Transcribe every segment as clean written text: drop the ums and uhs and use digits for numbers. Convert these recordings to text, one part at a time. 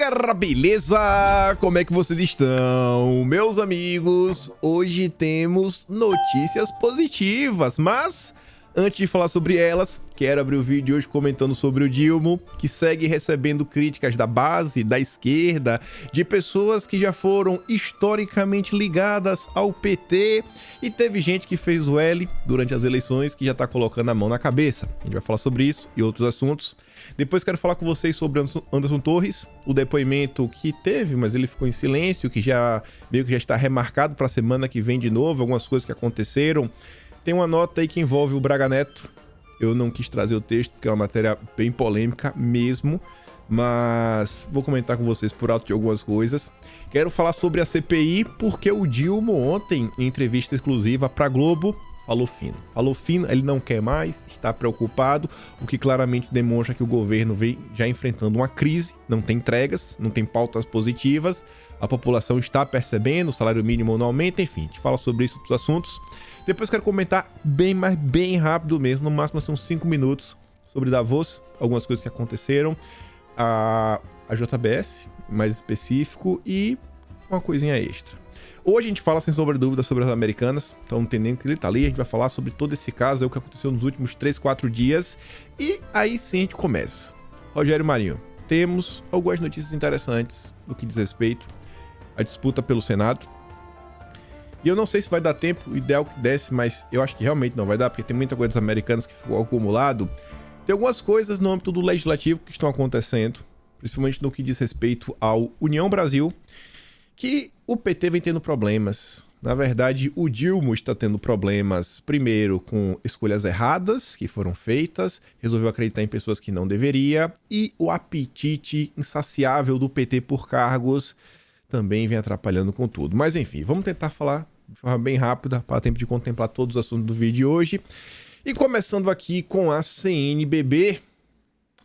galera, beleza? Como é que vocês estão? Meus amigos, hoje temos notícias positivas, mas antes de falar sobre elas, quero abrir o vídeo hoje comentando sobre o Dilma, que segue recebendo críticas da base, da esquerda, de pessoas que já foram historicamente ligadas ao PT, e teve gente que fez o L durante as eleições que já tá colocando a mão na cabeça. A gente vai falar sobre isso e outros assuntos. Depois quero falar com vocês sobre Anderson Torres, o depoimento que teve, mas ele ficou em silêncio, que já meio que já está remarcado para a semana que vem de novo, algumas coisas que aconteceram. Tem uma nota aí que envolve o Braga Neto. Eu não quis trazer o texto porque é uma matéria bem polêmica mesmo, mas vou comentar com vocês por alto de algumas coisas. Quero falar sobre a CPI porque o Dilma ontem, em entrevista exclusiva para Globo, falou fino. Falou fino, ele não quer mais, está preocupado, o que claramente demonstra que o governo vem já enfrentando uma crise, não tem entregas, não tem pautas positivas, a população está percebendo, o salário mínimo não aumenta, enfim, a gente fala sobre isso, outros assuntos. Depois quero comentar bem rápido mesmo, no máximo assim, uns 5 minutos, sobre Davos, algumas coisas que aconteceram, a JBS, mais específico, e uma coisinha extra. Hoje a gente fala sem sombra de dúvida sobre as Americanas, então não tem nem que ele tá ali, a gente vai falar sobre todo esse caso, o que aconteceu nos últimos 3, 4 dias, e aí sim a gente começa. Rogério Marinho, temos algumas notícias interessantes no que diz respeito à disputa pelo Senado, e eu não sei se vai dar tempo, o ideal que desse, mas eu acho que realmente não vai dar, porque tem muita coisa das Americanas que ficou acumulado. Tem algumas coisas no âmbito do legislativo que estão acontecendo, principalmente no que diz respeito ao União Brasil, que o PT vem tendo problemas. Na verdade, o Dilma está tendo problemas, primeiro, com escolhas erradas que foram feitas, resolveu acreditar em pessoas que não deveria, e o apetite insaciável do PT por cargos também vem atrapalhando com tudo. Mas enfim, vamos tentar falar de forma bem rápida, para tempo de contemplar todos os assuntos do vídeo de hoje. E começando aqui com a CNBB.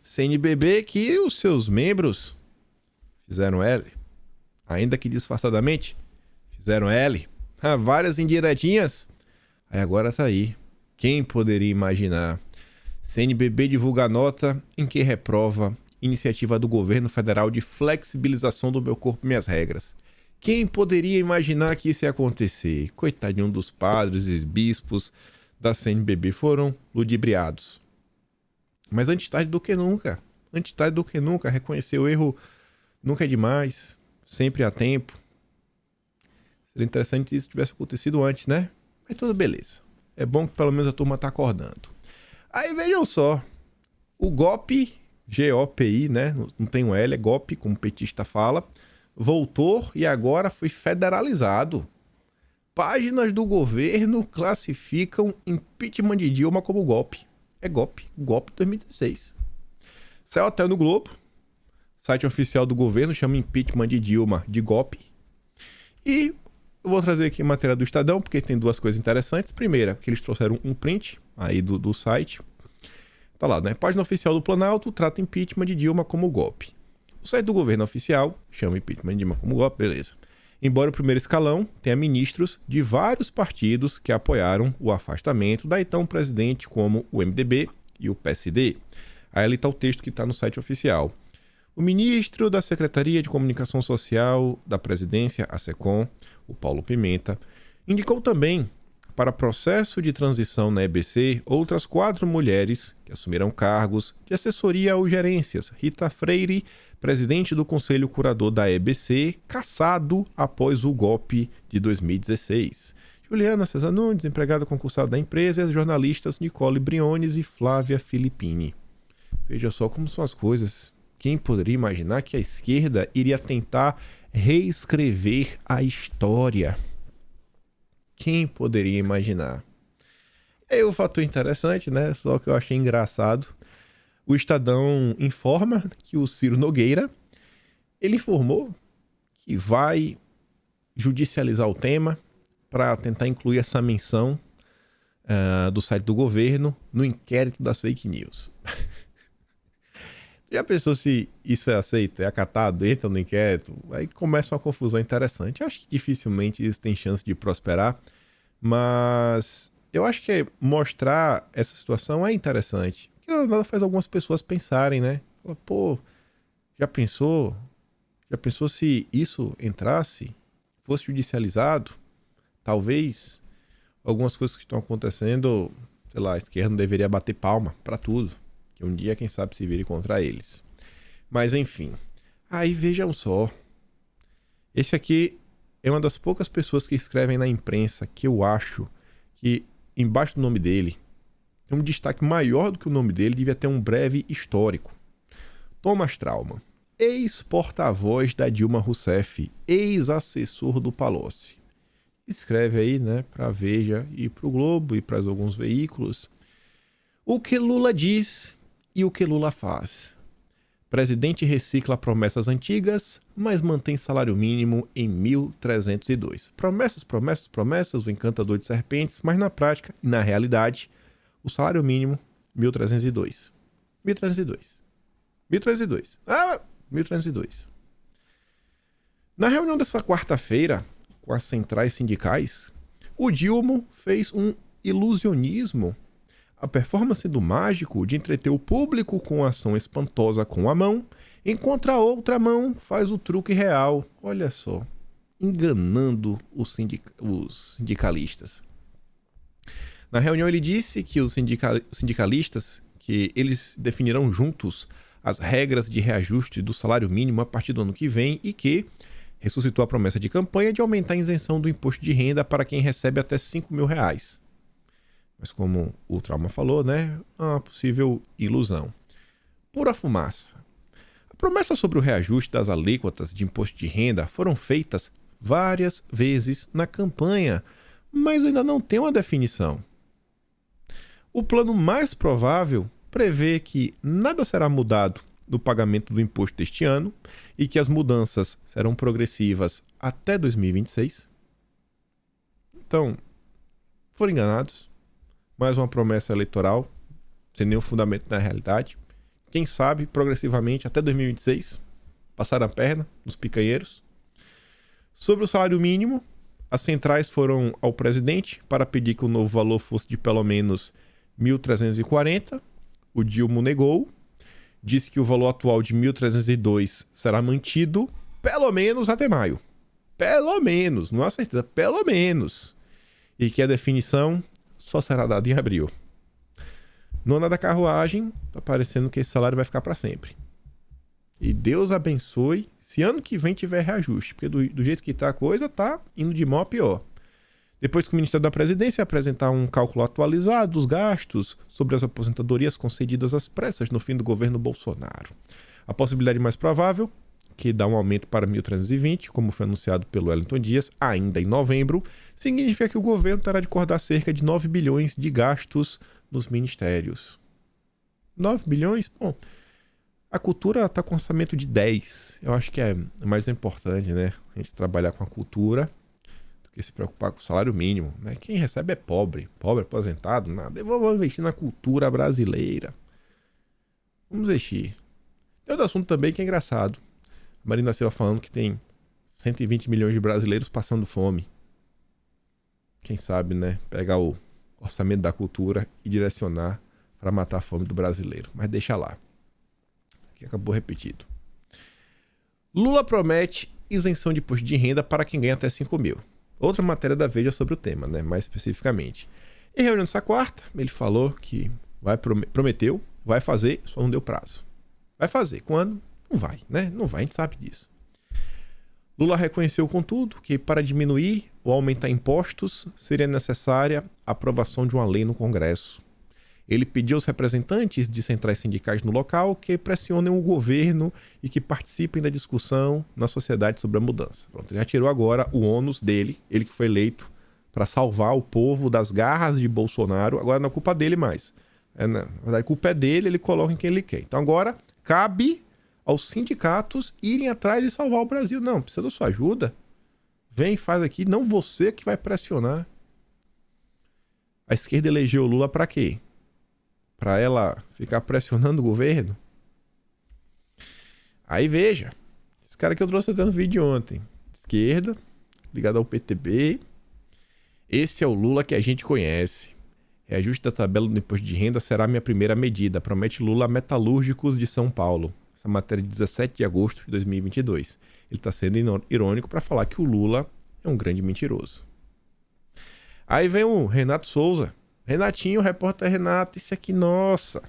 CNBB que os seus membros fizeram L. Ainda que disfarçadamente, fizeram L. Várias indiretinhas. Aí agora tá aí. Quem poderia imaginar? CNBB divulga nota em que reprova iniciativa do governo federal de flexibilização do Meu Corpo Minhas Regras. Quem poderia imaginar que isso ia acontecer? Coitadinho dos padres e bispos da CNBB foram ludibriados. Mas antes tarde do que nunca. Antes tarde do que nunca. Reconhecer o erro nunca é demais. Sempre há tempo. Seria interessante que isso tivesse acontecido antes, né? Mas tudo beleza. É bom que pelo menos a turma tá acordando. Aí vejam só. O GOP, G-O-P-I, né? Não tem um L, é GOP, como o petista fala. Voltou e agora foi federalizado. Páginas do governo classificam impeachment de Dilma como golpe. É golpe. Golpe 2016. Saiu até no Globo. Site oficial do governo chama impeachment de Dilma de golpe. E eu vou trazer aqui a matéria do Estadão, porque tem duas coisas interessantes. Primeira, que eles trouxeram um print aí do site. Tá lá, né? Página oficial do Planalto trata impeachment de Dilma como golpe. O site do governo oficial chama impeachment de Dilma como golpe, beleza. Embora o primeiro escalão tenha ministros de vários partidos que apoiaram o afastamento da então presidente, como o MDB e o PSD. Aí ali está o texto que está no site oficial. O ministro da Secretaria de Comunicação Social da Presidência, a SECOM, o Paulo Pimenta, indicou também para processo de transição na EBC outras 4 mulheres que assumiram cargos de assessoria ou gerências. Rita Freire, presidente do Conselho Curador da EBC, cassado após o golpe de 2016. Juliana Cesar Nunes, empregada concursada da empresa, e as jornalistas Nicole Briones e Flávia Filippini. Veja só como são as coisas. Quem poderia imaginar que a esquerda iria tentar reescrever a história? Quem poderia imaginar? E aí o fator interessante, né? Só que eu achei engraçado. O Estadão informa que o Ciro Nogueira, ele informou que vai judicializar o tema para tentar incluir essa menção do site do governo no inquérito das fake news. Já pensou se isso é aceito, é acatado, entra no inquérito? Aí começa uma confusão interessante. Eu acho que dificilmente isso tem chance de prosperar, mas eu acho que mostrar essa situação é interessante. Porque nada faz algumas pessoas pensarem, né? Pô, já pensou Já pensou se isso entrasse, fosse judicializado? Talvez algumas coisas que estão acontecendo, sei lá, a esquerda não deveria bater palma para tudo, que um dia, quem sabe, se vire contra eles. Mas enfim, aí vejam só. Esse aqui é uma das poucas pessoas que escrevem na imprensa que eu acho que embaixo do nome dele tem um destaque maior do que o nome dele, devia ter um breve histórico. Thomas Traumann, ex-porta-voz da Dilma Rousseff, ex-assessor do Palocci. Escreve aí, né, para Veja e para o Globo e para alguns veículos o que Lula diz e o que Lula faz. Presidente recicla promessas antigas, mas mantém salário mínimo em 1.302. Promessas, promessas, promessas, o encantador de serpentes, mas na prática e na realidade, o salário mínimo, 1.302. 1.302. 1.302. Ah, 1.302. Na reunião dessa quarta-feira, com as centrais sindicais, o Dilma fez um ilusionismo. A performance do mágico de entreter o público com a ação espantosa com a mão, enquanto a outra mão faz o truque real. Olha só, enganando os sindicalistas. Na reunião ele disse que os sindicalistas, que eles definirão juntos as regras de reajuste do salário mínimo a partir do ano que vem e que ressuscitou a promessa de campanha de aumentar a isenção do imposto de renda para quem recebe até R$5.000. Mas como o Trauma falou, né, é uma possível ilusão. Pura fumaça. A promessa sobre o reajuste das alíquotas de imposto de renda foram feitas várias vezes na campanha, mas ainda não tem uma definição. O plano mais provável prevê que nada será mudado no pagamento do imposto deste ano e que as mudanças serão progressivas até 2026. Então, foram enganados. Mais uma promessa eleitoral, sem nenhum fundamento na realidade. Quem sabe, progressivamente, até 2026, passaram a perna nos picanheiros. Sobre o salário mínimo, as centrais foram ao presidente para pedir que o novo valor fosse de pelo menos 1.340. O Dilma negou. Disse que o valor atual de 1.302 será mantido pelo menos até maio. Pelo menos, não há certeza, pelo menos. E que a definição só será dada em abril. Nona da carruagem, tá parecendo que esse salário vai ficar para sempre. E Deus abençoe se ano que vem tiver reajuste, porque do jeito que tá a coisa, tá indo de mal a pior. Depois que o Ministério da Presidência apresentar um cálculo atualizado dos gastos sobre as aposentadorias concedidas às pressas no fim do governo Bolsonaro. A possibilidade mais provável, que dá um aumento para 1.320, como foi anunciado pelo Wellington Dias, ainda em novembro, significa que o governo terá de cortar cerca de 9 bilhões de gastos nos ministérios. 9 bilhões? Bom, a cultura está com orçamento de 10. Eu acho que é mais importante, né? A gente trabalhar com a cultura do que se preocupar com o salário mínimo, né? Quem recebe é pobre. Pobre, aposentado, nada. Vamos investir na cultura brasileira. Vamos investir. Tem outro assunto também que é engraçado. A Marina Silva falando que tem 120 milhões de brasileiros passando fome. Quem sabe, né? Pegar o orçamento da cultura e direcionar para matar a fome do brasileiro. Mas deixa lá. Aqui acabou repetido. Lula promete isenção de imposto de renda para quem ganha até 5 mil. Outra matéria da Veja sobre o tema, né? Mais especificamente. Em reunião dessa quarta, ele falou que prometeu, vai fazer, só não deu prazo. Vai fazer. Quando? Não vai, né? Não vai, a gente sabe disso. Lula reconheceu, contudo, que para diminuir ou aumentar impostos seria necessária a aprovação de uma lei no Congresso. Ele pediu aos representantes de centrais sindicais no local que pressionem o governo e que participem da discussão na sociedade sobre a mudança. Pronto, ele já tirou agora o ônus dele, ele que foi eleito para salvar o povo das garras de Bolsonaro. Agora não é culpa dele mais. Na verdade, a culpa é dele, ele coloca em quem ele quer. Então agora cabe aos sindicatos irem atrás de salvar o Brasil. Não, precisa da sua ajuda. Vem, faz aqui. Não você que vai pressionar. A esquerda elegeu o Lula para quê? Para ela ficar pressionando o governo? Aí veja. Esse cara que eu trouxe até no vídeo ontem. Esquerda, ligado ao PTB. Esse é o Lula que a gente conhece. Reajuste da tabela do imposto de renda será a minha primeira medida. Promete Lula a metalúrgicos de São Paulo. Essa matéria de 17 de agosto de 2022. Ele está sendo irônico para falar que o Lula é um grande mentiroso. Aí vem o Renato Souza. Renatinho, o repórter Renato, isso aqui, nossa.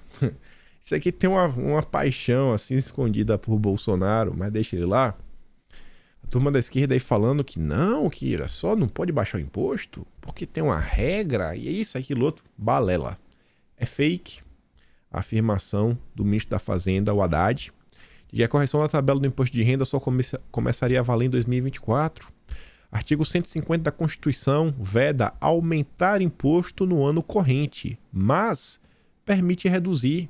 Isso aqui tem uma paixão assim escondida por Bolsonaro, mas deixa ele lá. A turma da esquerda aí falando que não, que era só não pode baixar o imposto, porque tem uma regra, e é isso, aquilo outro. Balela. É fake a afirmação do ministro da Fazenda, o Haddad, de que a correção da tabela do imposto de renda só começaria a valer em 2024. Artigo 150 da Constituição veda aumentar imposto no ano corrente, mas permite reduzir.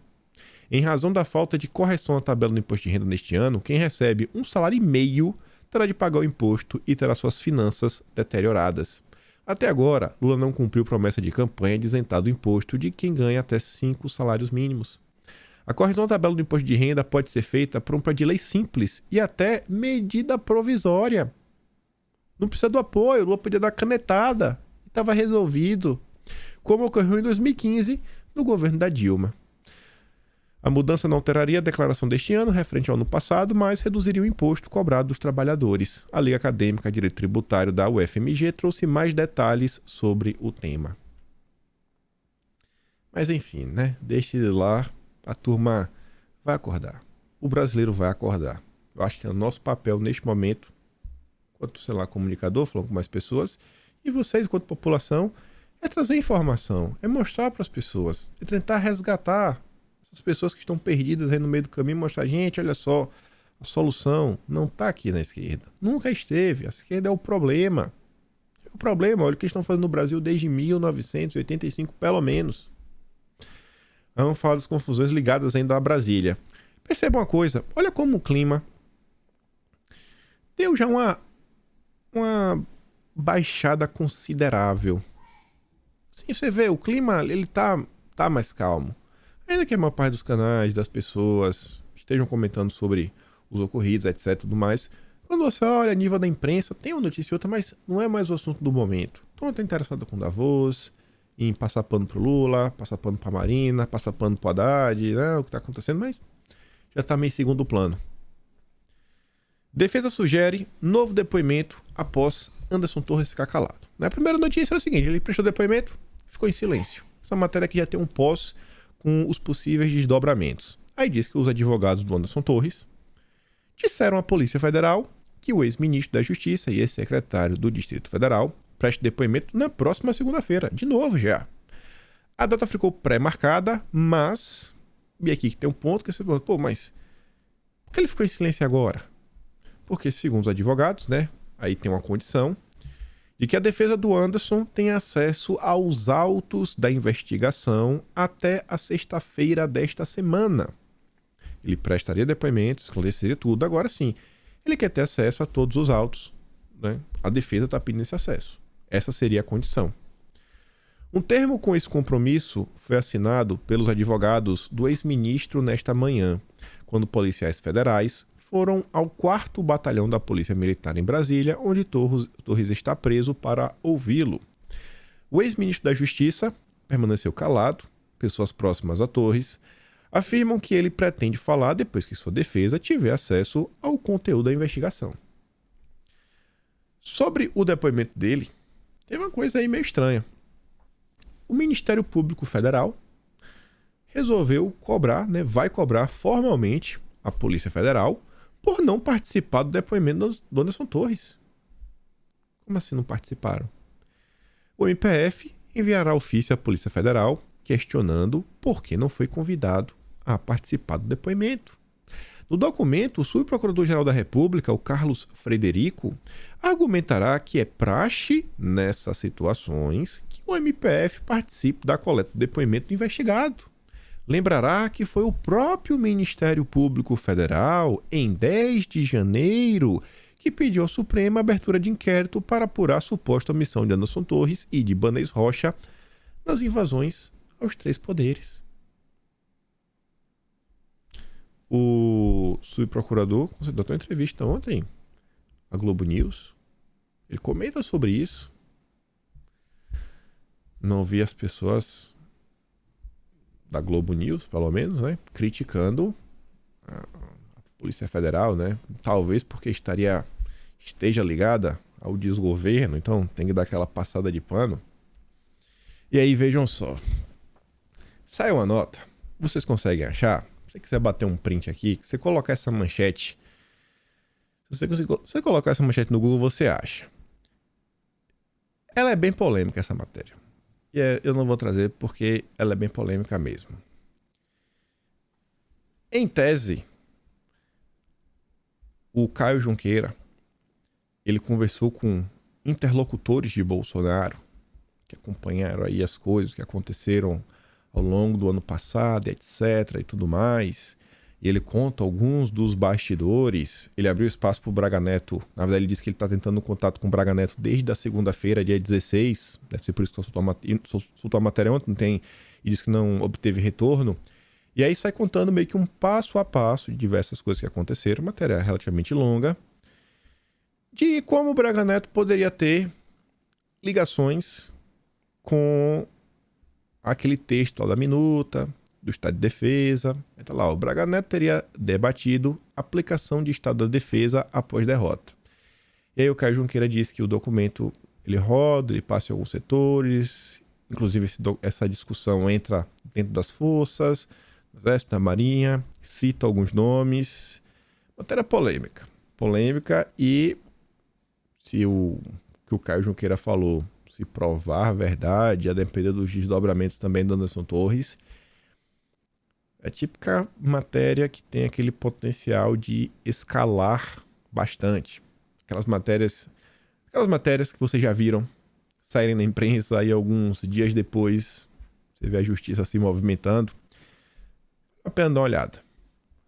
Em razão da falta de correção à tabela do imposto de renda neste ano, quem recebe um salário e meio terá de pagar o imposto e terá suas finanças deterioradas. Até agora, Lula não cumpriu promessa de campanha de isentar do imposto de quem ganha até 5 salários mínimos. A correção da tabela do imposto de renda pode ser feita por um projeto de lei simples e até medida provisória. Não precisa do apoio, Lula podia dar canetada e estava resolvido, como ocorreu em 2015 no governo da Dilma. A mudança não alteraria a declaração deste ano, referente ao ano passado, mas reduziria o imposto cobrado dos trabalhadores. A Liga Acadêmica de Direito Tributário da UFMG trouxe mais detalhes sobre o tema. Mas enfim, né? Deixe lá, a turma vai acordar. O brasileiro vai acordar. Eu acho que é o nosso papel neste momento, enquanto, sei lá, comunicador, falando com mais pessoas, e vocês, enquanto população, é trazer informação, é mostrar para as pessoas, é tentar resgatar essas pessoas que estão perdidas aí no meio do caminho, mostrar, gente, olha só, a solução não está aqui na esquerda. Nunca esteve. A esquerda é o problema. É o problema. Olha o que estão fazendo no Brasil desde 1985, pelo menos. Vamos falar das confusões ligadas ainda a Brasília. Perceba uma coisa. Olha como o clima deu já uma baixada considerável. Sim, você vê, o clima ele tá mais calmo. Ainda que a maior parte dos canais, das pessoas estejam comentando sobre os ocorridos, etc, tudo mais, quando você olha a nível da imprensa, tem uma notícia e outra, mas não é mais o assunto do momento. Então não tá interessado com Davos, em passar pano pro Lula, passar pano pra Marina, passar pano pro Haddad, né, o que tá acontecendo, mas já tá meio em segundo plano. Defesa sugere novo depoimento após Anderson Torres ficar calado. A primeira notícia era o seguinte, ele prestou depoimento, ficou em silêncio. Essa matéria aqui já tem um pós com os possíveis desdobramentos. Aí diz que os advogados do Anderson Torres disseram à Polícia Federal que o ex-ministro da Justiça e ex-secretário do Distrito Federal preste depoimento na próxima segunda-feira, de novo já. A data ficou pré-marcada, mas... E aqui que tem um ponto que você pergunta, pô, mas por que ele ficou em silêncio agora? Porque, segundo os advogados, né, aí tem uma condição de que a defesa do Anderson tenha acesso aos autos da investigação até a sexta-feira desta semana. Ele prestaria depoimento, esclareceria tudo. Agora sim, ele quer ter acesso a todos os autos, né? A defesa está pedindo esse acesso. Essa seria a condição. Um termo com esse compromisso foi assinado pelos advogados do ex-ministro nesta manhã, quando policiais federais foram ao 4º Batalhão da Polícia Militar em Brasília, onde Torres está preso para ouvi-lo. O ex-ministro da Justiça permaneceu calado. Pessoas próximas a Torres afirmam que ele pretende falar depois que sua defesa tiver acesso ao conteúdo da investigação. Sobre o depoimento dele, tem uma coisa aí meio estranha. O Ministério Público Federal resolveu cobrar, né, vai cobrar formalmente a Polícia Federal por não participar do depoimento do Anderson Torres. Como assim não participaram? O MPF enviará ofício à Polícia Federal questionando por que não foi convidado a participar do depoimento. No documento, o subprocurador-geral da República, o Carlos Frederico, argumentará que é praxe, nessas situações, que o MPF participe da coleta do depoimento do investigado. Lembrará que foi o próprio Ministério Público Federal, em 10 de janeiro, que pediu ao Supremo a abertura de inquérito para apurar a suposta omissão de Anderson Torres e de Ibanez Rocha nas invasões aos 3 poderes. O subprocurador concedeu uma entrevista ontem à Globo News. Ele comenta sobre isso. Não vi as pessoas da Globo News, pelo menos, né, criticando a Polícia Federal, né? Talvez porque esteja ligada ao desgoverno, então tem que dar aquela passada de pano. E aí, vejam só. Sai uma nota. Vocês conseguem achar? Se você quiser bater um print aqui, você colocar essa manchete. Se você colocar essa manchete no Google, você acha. Ela é bem polêmica, essa matéria. E eu não vou trazer porque ela é bem polêmica mesmo. Em tese, o Caio Junqueira, ele conversou com interlocutores de Bolsonaro, que acompanharam aí as coisas que aconteceram ao longo do ano passado, etc. e tudo mais. E ele conta alguns dos bastidores. Ele abriu espaço para o Braga Neto. Na verdade, ele disse que ele está tentando contato com o Braga Neto desde a segunda-feira, dia 16. Deve ser por isso que soltou a matéria ontem, e disse que não obteve retorno. E aí sai contando meio que um passo a passo de diversas coisas que aconteceram. Matéria relativamente longa. De como o Braga Neto poderia ter ligações com aquele texto lá da minuta, do Estado de Defesa. Então lá, o Braga Neto teria debatido aplicação de Estado da Defesa após derrota. E aí o Caio Junqueira disse que o documento ele roda, ele passa em alguns setores, inclusive essa discussão entra dentro das forças, do Exército, da Marinha, cita alguns nomes. Matéria polêmica. Polêmica, e se o que o Caio Junqueira falou se provar a verdade, a depender dos desdobramentos também do Anderson Torres, é típica matéria que tem aquele potencial de escalar bastante. Aquelas matérias que vocês já viram saírem na imprensa e alguns dias depois você vê a justiça se movimentando. Apenas dá uma olhada.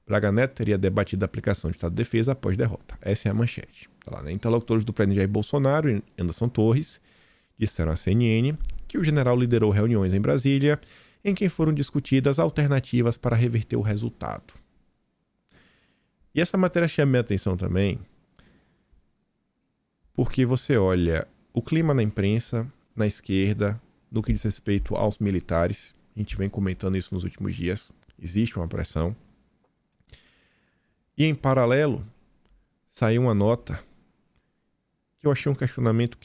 Braga Neto teria debatido a aplicação de Estado de Defesa após derrota. Essa é a manchete. Tá lá, né? Interlocutores do presidente Jair Bolsonaro e Anderson Torres disseram à CNN que o general liderou reuniões em Brasília em que foram discutidas alternativas para reverter o resultado. E essa matéria chama minha atenção também porque você olha o clima na imprensa, na esquerda, no que diz respeito aos militares. A gente vem comentando isso nos últimos dias. Existe uma pressão. E em paralelo, saiu uma nota que eu achei um questionamento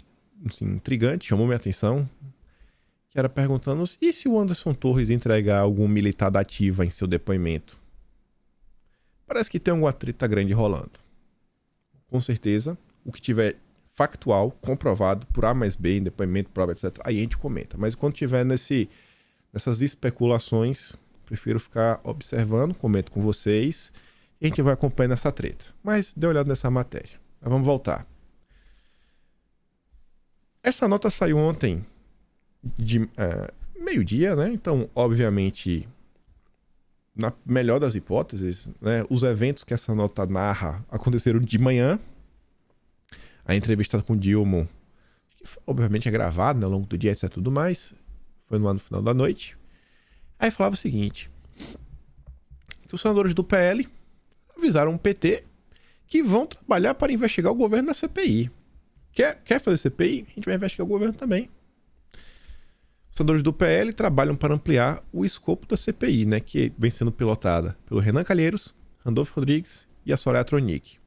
assim, intrigante, chamou minha atenção, que era perguntando: e se o Anderson Torres entregar algum militar da ativa em seu depoimento? Parece que tem alguma treta grande rolando. Com certeza, o que tiver factual, comprovado por A mais B, em depoimento, prova, etc., aí a gente comenta. Mas quando tiver nessas especulações, prefiro ficar observando, comento com vocês, e a gente vai acompanhando essa treta. Mas dê uma olhada nessa matéria. Mas vamos voltar. Essa nota saiu ontem de meio-dia, né? Então, obviamente, na melhor das hipóteses, né, os eventos que essa nota narra aconteceram de manhã. A entrevista com o Dilma, que obviamente é gravada, né, ao longo do dia, etc. tudo mais, foi no final da noite. Aí falava o seguinte: que os senadores do PL avisaram o PT que vão trabalhar para investigar o governo na CPI. Quer fazer CPI? A gente vai investigar o governo também. Os senadores do PL trabalham para ampliar o escopo da CPI, né, que vem sendo pilotada pelo Renan Calheiros, Randolfo Rodrigues e a Soraya Tronic.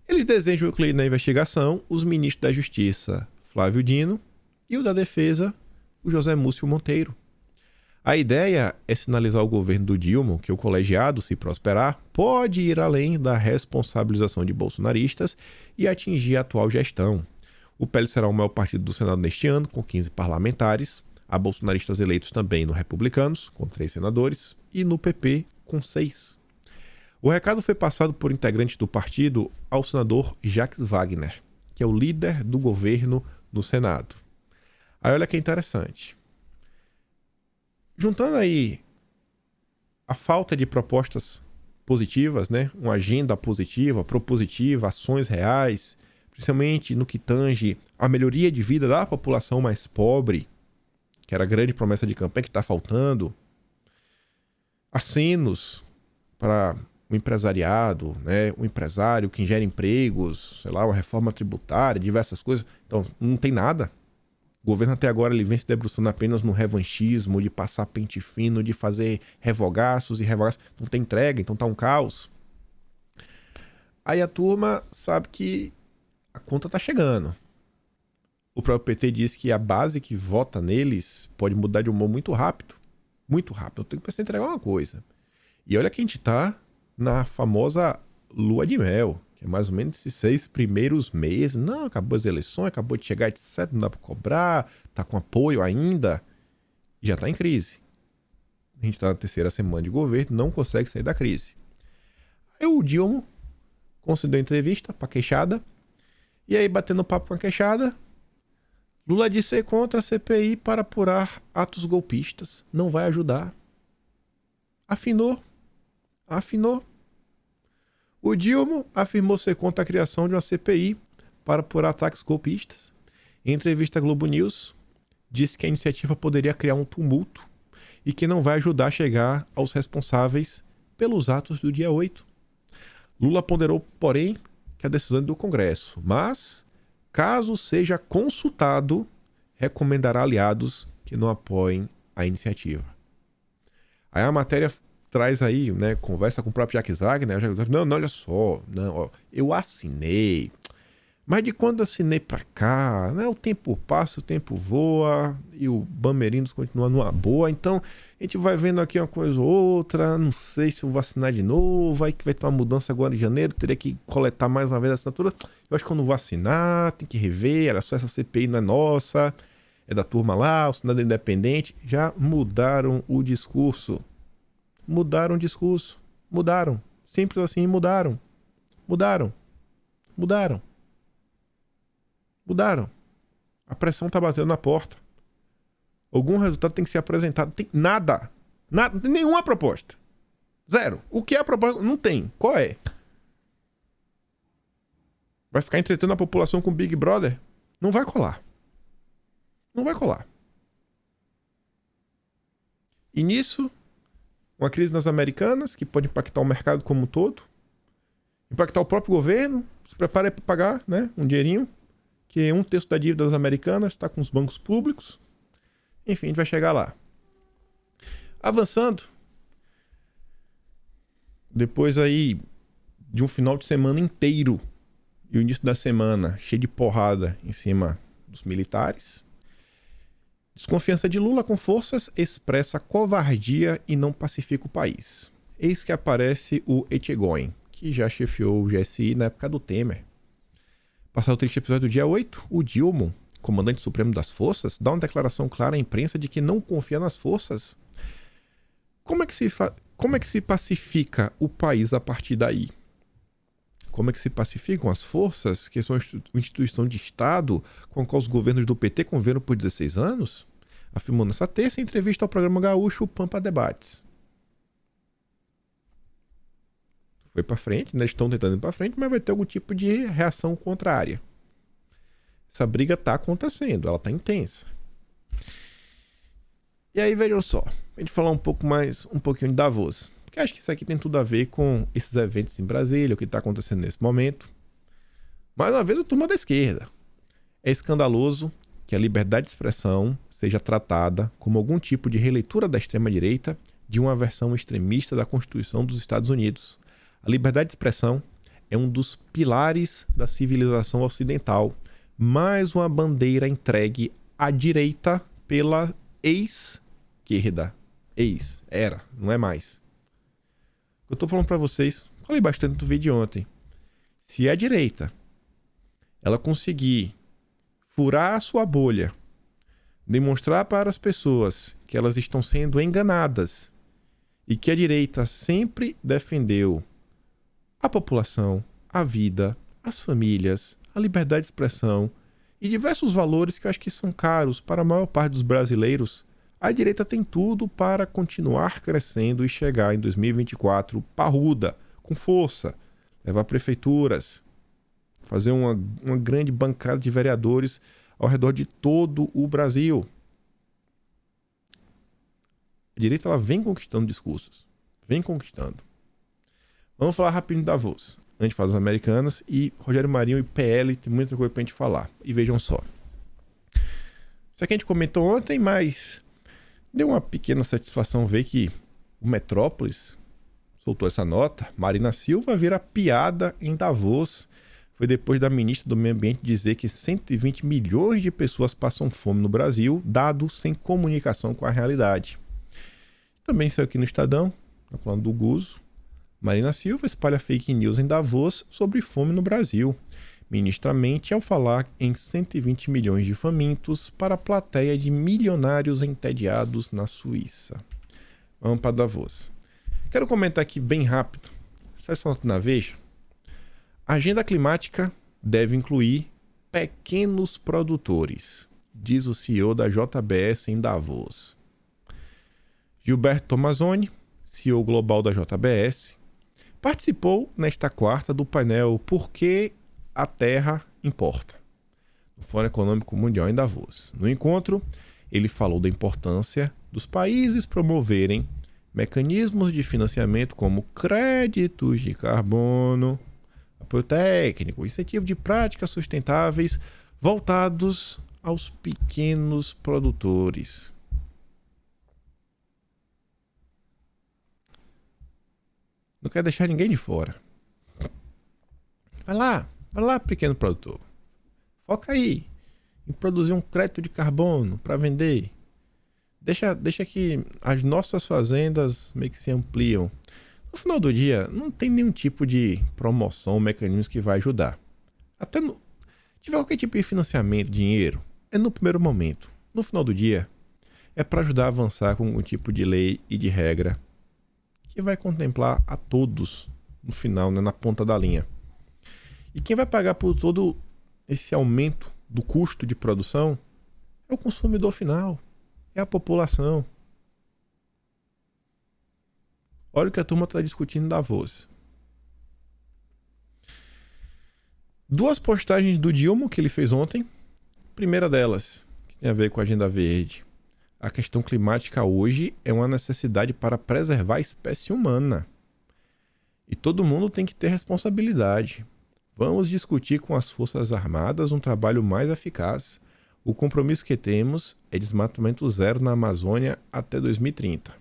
Eles desejam incluir na investigação os ministros da Justiça, Flávio Dino, e o da Defesa, o José Múcio Monteiro. A ideia é sinalizar ao governo do Dilma que o colegiado, se prosperar, pode ir além da responsabilização de bolsonaristas e atingir a atual gestão. O PL será o maior partido do Senado neste ano, com 15 parlamentares. Há bolsonaristas eleitos também no Republicanos, com 3 senadores, e no PP, com 6. O recado foi passado por integrantes do partido ao senador Jacques Wagner, que é o líder do governo no Senado. Aí olha que interessante. Juntando aí a falta de propostas positivas, né? Uma agenda positiva, propositiva, ações reais, principalmente no que tange a melhoria de vida da população mais pobre, que era a grande promessa de campanha que está faltando, acenos para o empresariado, né? O empresário que gera empregos, sei lá, uma reforma tributária, diversas coisas. Então, não tem nada. O governo até agora ele vem se debruçando apenas no revanchismo, de passar pente fino, de fazer revogaços e revogaços. Não tem entrega, então tá um caos. Aí a turma sabe que a conta tá chegando. O próprio PT diz que a base que vota neles pode mudar de humor muito rápido. Muito rápido. Eu tenho que pensar em entregar uma coisa. E olha que a gente tá na famosa lua de mel, que é mais ou menos esses 6 primeiros meses. Não, acabou as eleições, acabou de chegar, etc. Não dá pra cobrar, tá com apoio ainda. E já tá em crise. A gente tá na terceira semana de governo, não consegue sair da crise. Aí o Dilma concedeu entrevista pra queixada. E aí, batendo papo com a queixada, Lula disse ser contra a CPI para apurar atos golpistas. Não vai ajudar. Afinou. O Dilma afirmou ser contra a criação de uma CPI para apurar ataques golpistas. Em entrevista à Globo News, disse que a iniciativa poderia criar um tumulto e que não vai ajudar a chegar aos responsáveis pelos atos do dia 8. Lula ponderou, porém, que a decisão é do Congresso, mas, caso seja consultado, recomendará aliados que não apoiem a iniciativa. Aí a matéria traz aí, né, conversa com o próprio Jacques Wagner. Não, olha só, não, ó, eu assinei, mas de quando assinei pra cá, né, o tempo passa, o tempo voa e o Bamerinos continua numa boa, então a gente vai vendo aqui uma coisa ou outra, não sei se eu vou assinar de novo, aí que vai ter uma mudança agora em janeiro, teria que coletar mais uma vez a assinatura, eu acho que eu não vou assinar, tem que rever, era só essa CPI não é nossa, é da turma lá, o Senado é independente. Já mudaram o discurso. Mudaram. Simples assim, mudaram. A pressão tá batendo na porta. Algum resultado tem que ser apresentado. Tem nada. Não tem nenhuma proposta. Zero. O que é a proposta? Não tem. Qual é? Vai ficar entretendo a população com Big Brother? Não vai colar. E nisso, uma crise nas Americanas, que pode impactar o mercado como um todo, impactar o próprio governo. Se prepare para pagar, né, um dinheirinho, que 1/3 da dívida das Americanas está com os bancos públicos. Enfim, a gente vai chegar lá. Avançando, depois aí de um final de semana inteiro e o início da semana cheio de porrada em cima dos militares, desconfiança de Lula com forças expressa covardia e não pacifica o país. Eis que aparece o Etchegoyen, que já chefiou o GSI na época do Temer. Passado o triste episódio do dia 8, o Dilma, comandante supremo das forças, dá uma declaração clara à imprensa de que não confia nas forças. Como é que se pacifica o país a partir daí? Como é que se pacificam as forças, que são uma instituição de Estado com a qual os governos do PT conviveram por 16 anos? Afirmou nessa terça em entrevista ao programa gaúcho Pampa Debates. Foi para frente, né? Estão tentando ir para frente, mas vai ter algum tipo de reação contrária. Essa briga está acontecendo, ela está intensa. E aí, vejam só, a gente falar um pouquinho de Davos. Porque acho que isso aqui tem tudo a ver com esses eventos em Brasília, o que está acontecendo nesse momento. Mais uma vez, a turma da esquerda. É escandaloso que a liberdade de expressão seja tratada como algum tipo de releitura da extrema-direita de uma versão extremista da Constituição dos Estados Unidos. A liberdade de expressão é um dos pilares da civilização ocidental, mais uma bandeira entregue à direita pela ex-esquerda. Era, não é mais. Eu tô falando para vocês, falei bastante no vídeo ontem. Se a direita ela conseguir furar a sua bolha, demonstrar para as pessoas que elas estão sendo enganadas e que a direita sempre defendeu a população, a vida, as famílias, a liberdade de expressão e diversos valores que eu acho que são caros para a maior parte dos brasileiros, a direita tem tudo para continuar crescendo e chegar em 2024 parruda, com força, levar prefeituras, fazer uma grande bancada de vereadores ao redor de todo o Brasil. A direita ela vem conquistando discursos, vem conquistando. Vamos falar rapidinho da Davos, antes de falar das Americanas, e Rogério Marinho e PL, tem muita coisa pra gente falar. E vejam só. Isso aqui a gente comentou ontem, mas deu uma pequena satisfação ver que o Metrópolis soltou essa nota, Marina Silva vira piada em Davos. Foi depois da ministra do Meio Ambiente dizer que 120 milhões de pessoas passam fome no Brasil, dado sem comunicação com a realidade. Também saiu aqui no Estadão, falando do Guzo. Marina Silva espalha fake news em Davos sobre fome no Brasil. Ministra mente ao falar em 120 milhões de famintos para a plateia de milionários entediados na Suíça. Vamos para Davos. Quero comentar aqui bem rápido. Sai só na Veja. A agenda climática deve incluir pequenos produtores, diz o CEO da JBS em Davos. Gilberto Tomazoni, CEO global da JBS, participou nesta quarta do painel Por que a Terra Importa, no Fórum Econômico Mundial em Davos. No encontro, ele falou da importância dos países promoverem mecanismos de financiamento como créditos de carbono, apoio técnico, incentivo de práticas sustentáveis voltados aos pequenos produtores. Não quer deixar ninguém de fora. Vai lá, pequeno produtor. Foca aí em produzir um crédito de carbono para vender. Deixa que as nossas fazendas meio que se ampliam. No final do dia, não tem nenhum tipo de promoção, mecanismo que vai ajudar. Tiver qualquer tipo de financiamento, dinheiro, é no primeiro momento. No final do dia, é para ajudar a avançar com um tipo de lei e de regra que vai contemplar a todos no final, né, na ponta da linha. E quem vai pagar por todo esse aumento do custo de produção é o consumidor final, é a população. Olha o que a turma está discutindo em Davos. Duas postagens do Dilma que ele fez ontem. Primeira delas, que tem a ver com a Agenda Verde. A questão climática hoje é uma necessidade para preservar a espécie humana. E todo mundo tem que ter responsabilidade. Vamos discutir com as Forças Armadas um trabalho mais eficaz. O compromisso que temos é desmatamento zero na Amazônia até 2030.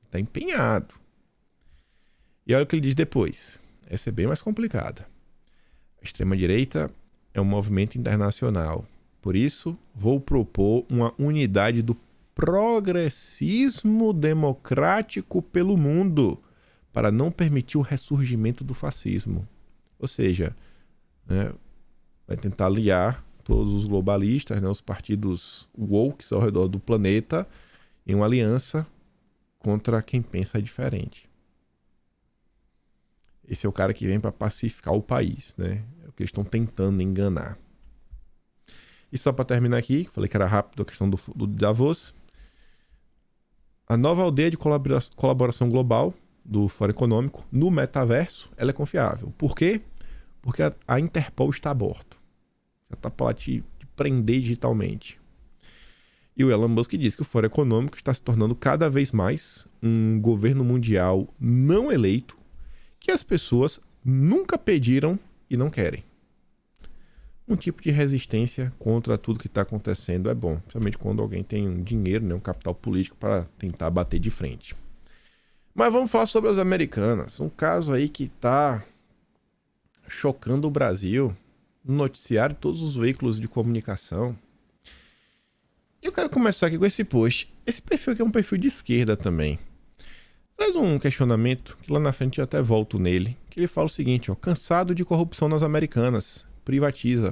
Está empenhado. E olha o que ele diz depois. Essa é bem mais complicada. A extrema-direita é um movimento internacional. Por isso, vou propor uma unidade do progressismo democrático pelo mundo para não permitir o ressurgimento do fascismo. Ou seja, né, vai tentar aliar todos os globalistas, né, os partidos woke ao redor do planeta em uma aliança contra quem pensa diferente. Esse é o cara que vem para pacificar o país, né? É o que eles estão tentando enganar. E só para terminar aqui, falei que era rápido a questão do Davos. A nova aldeia de colaboração global do Fórum Econômico no metaverso, ela é confiável. Por quê? Porque a Interpol está a bordo. Já está para te prender digitalmente. E o Elon Musk diz que o Fórum Econômico está se tornando cada vez mais um governo mundial não eleito que as pessoas nunca pediram e não querem. Um tipo de resistência contra tudo que está acontecendo é bom, principalmente quando alguém tem um dinheiro, né, um capital político para tentar bater de frente. Mas vamos falar sobre as Americanas, um caso aí que está chocando o Brasil, no noticiário, todos os veículos de comunicação. E eu quero começar aqui com esse post. Esse perfil aqui é um perfil de esquerda também. Traz um questionamento, que lá na frente eu até volto nele, que ele fala o seguinte, ó, cansado de corrupção nas Americanas, privatiza.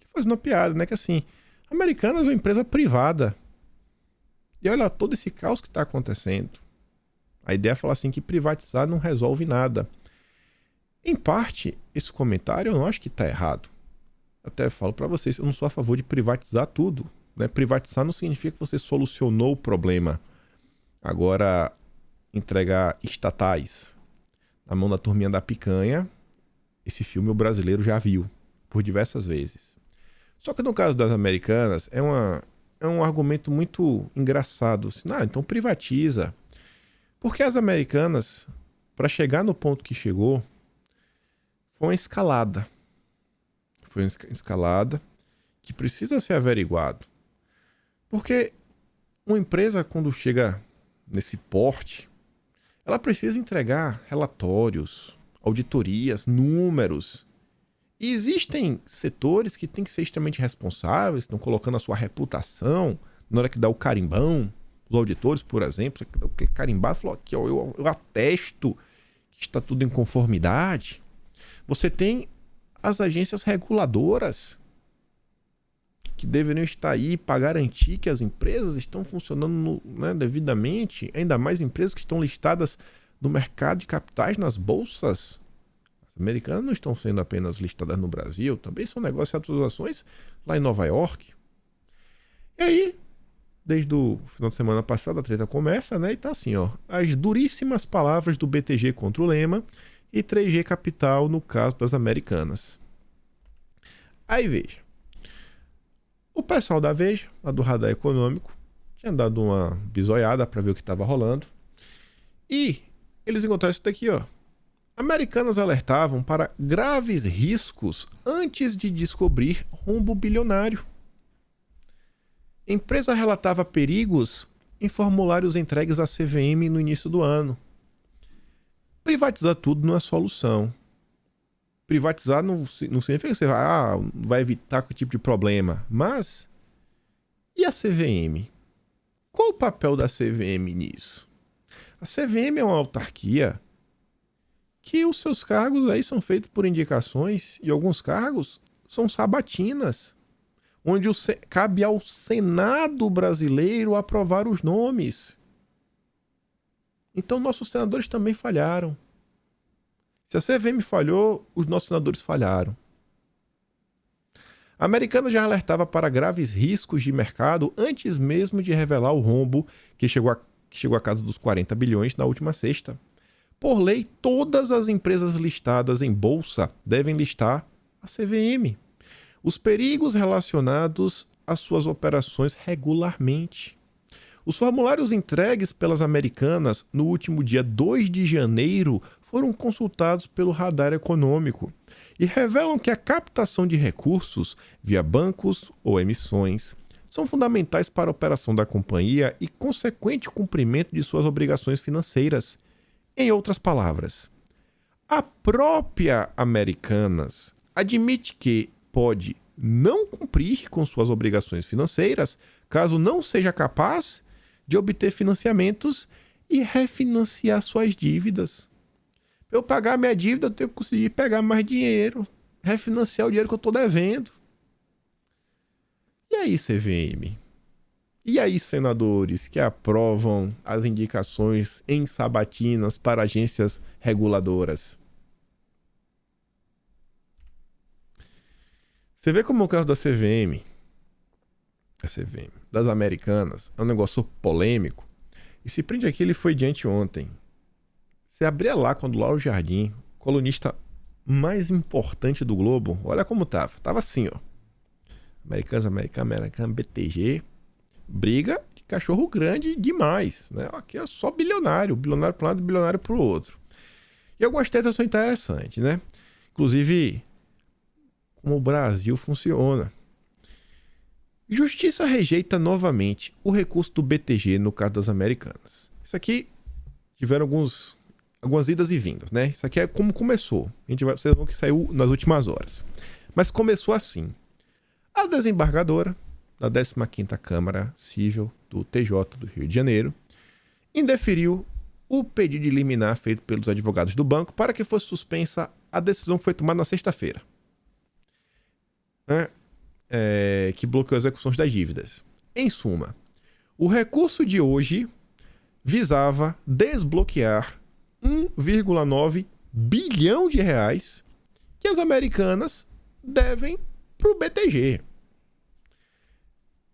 Ele faz uma piada, né, que assim, Americanas é uma empresa privada. E olha todo esse caos que está acontecendo. A ideia é falar assim que privatizar não resolve nada. Em parte, esse comentário eu não acho que está errado. Até falo para vocês, eu não sou a favor de privatizar tudo, né? Privatizar não significa que você solucionou o problema. Agora, entregar estatais na mão da turminha da picanha, esse filme o brasileiro já viu por diversas vezes. Só que no caso das Americanas é um argumento muito engraçado. Assim, então privatiza. Porque as Americanas, para chegar no ponto que chegou, foi uma escalada. Foi uma escalada que precisa ser averiguado. Porque uma empresa, quando chega nesse porte, ela precisa entregar relatórios, auditorias, números. E existem setores que têm que ser extremamente responsáveis, estão colocando a sua reputação na hora que dá o carimbão. Os auditores, por exemplo, que carimbado falou aqui, ó, eu atesto que está tudo em conformidade. Você tem as agências reguladoras que deveriam estar aí para garantir que as empresas estão funcionando devidamente, ainda mais empresas que estão listadas no mercado de capitais nas bolsas. As americanas não estão sendo apenas listadas no Brasil, também são negócios de atualizações lá em Nova York. E aí, desde o final de semana passado, a treta começa, né? E tá assim, ó, as duríssimas palavras do BTG contra o Lema e 3G Capital no caso das americanas. Aí veja, o pessoal da Veja, lá do Radar Econômico, tinha dado uma bisoiada para ver o que estava rolando e eles encontraram isso daqui, ó. Americanas alertavam para graves riscos antes de descobrir rombo bilionário. A empresa relatava perigos em formulários entregues à CVM no início do ano. Privatizar tudo não é solução. Privatizar não significa que você vai evitar qualquer tipo de problema. Mas, e a CVM? Qual o papel da CVM nisso? A CVM é uma autarquia que os seus cargos aí são feitos por indicações e alguns cargos são sabatinas, onde cabe ao Senado brasileiro aprovar os nomes. Então nossos senadores também falharam. Se a CVM falhou, os nossos senadores falharam. A Americana já alertava para graves riscos de mercado antes mesmo de revelar o rombo que chegou à casa dos 40 bilhões na última sexta. Por lei, todas as empresas listadas em bolsa devem listar a CVM. Os perigos relacionados às suas operações regularmente. Os formulários entregues pelas americanas no último dia 2 de janeiro foram consultados pelo Radar Econômico e revelam que a captação de recursos via bancos ou emissões são fundamentais para a operação da companhia e consequente cumprimento de suas obrigações financeiras. Em outras palavras, a própria Americanas admite que pode não cumprir com suas obrigações financeiras caso não seja capaz de obter financiamentos e refinanciar suas dívidas. Para eu pagar minha dívida, eu tenho que conseguir pegar mais dinheiro, refinanciar o dinheiro que eu estou devendo. E aí, CVM? E aí, senadores que aprovam as indicações em sabatinas para agências reguladoras? Você vê como o caso da CVM, das americanas, é um negócio polêmico. E se prende aqui, ele foi de anteontem. Você abria lá quando o Lauro Jardim, colunista mais importante do Globo, olha como tava. Tava assim, ó. Americanas, BTG, briga de cachorro grande demais, né? Aqui é só bilionário para um lado e bilionário para o outro. E algumas tetas são interessantes, né? Inclusive, como o Brasil funciona. Justiça rejeita novamente o recurso do BTG no caso das americanas. Isso aqui tiveram algumas idas e vindas, né? Isso aqui é como começou. Vocês vão que saiu nas últimas horas. Mas começou assim. A desembargadora da 15ª Câmara Civil do TJ do Rio de Janeiro indeferiu o pedido de liminar feito pelos advogados do banco para que fosse suspensa a decisão que foi tomada na sexta-feira, né? Que bloqueou as execuções das dívidas. Em suma, o recurso de hoje visava desbloquear 1,9 bilhão de reais que as americanas devem para o BTG.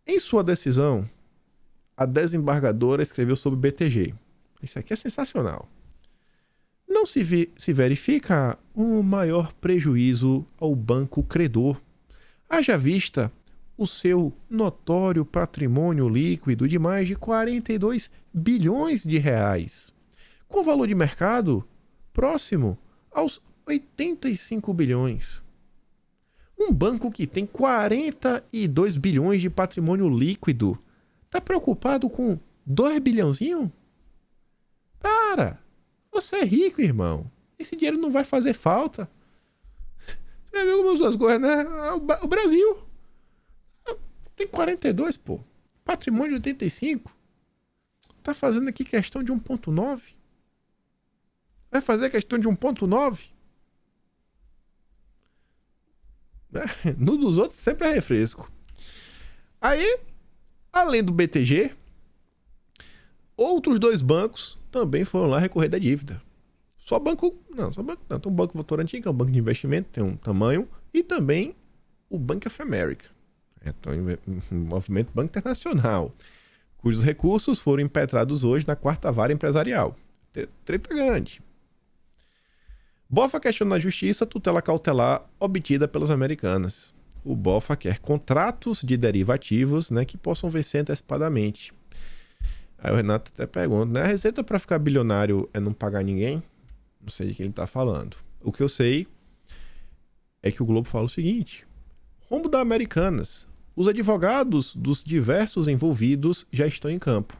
Em sua decisão, a desembargadora escreveu sobre o BTG. Isso aqui é sensacional. Não se verifica um maior prejuízo ao banco credor, haja vista o seu notório patrimônio líquido de mais de 42 bilhões de reais, com valor de mercado próximo aos 85 bilhões. Um banco que tem 42 bilhões de patrimônio líquido está preocupado com 2 bilhãozinho? Para! Você é rico, irmão. Esse dinheiro não vai fazer falta. Você já viu como são as coisas, né? O Brasil tem 42, pô. Patrimônio de 85. Tá fazendo aqui questão de 1,9. Vai fazer questão de 1,9? No dos outros sempre é refresco. Aí, além do BTG, outros dois bancos também foram lá recorrer da dívida. Só banco não. Tem um banco Votorantim, que é um banco de investimento, tem um tamanho, e também o Bank of America. Então, um movimento Banco Internacional, cujos recursos foram impetrados hoje na quarta vara empresarial. Treta grande. BOFA questiona na justiça tutela cautelar obtida pelas Americanas. O BOFA quer contratos de derivativos, né, que possam vencer antecipadamente. Aí o Renato até pergunta, né? A receita para ficar bilionário é não pagar ninguém? Não sei de quem ele está falando. O que eu sei é que o Globo fala o seguinte: rombo da Americanas. Os advogados dos diversos envolvidos já estão em campo.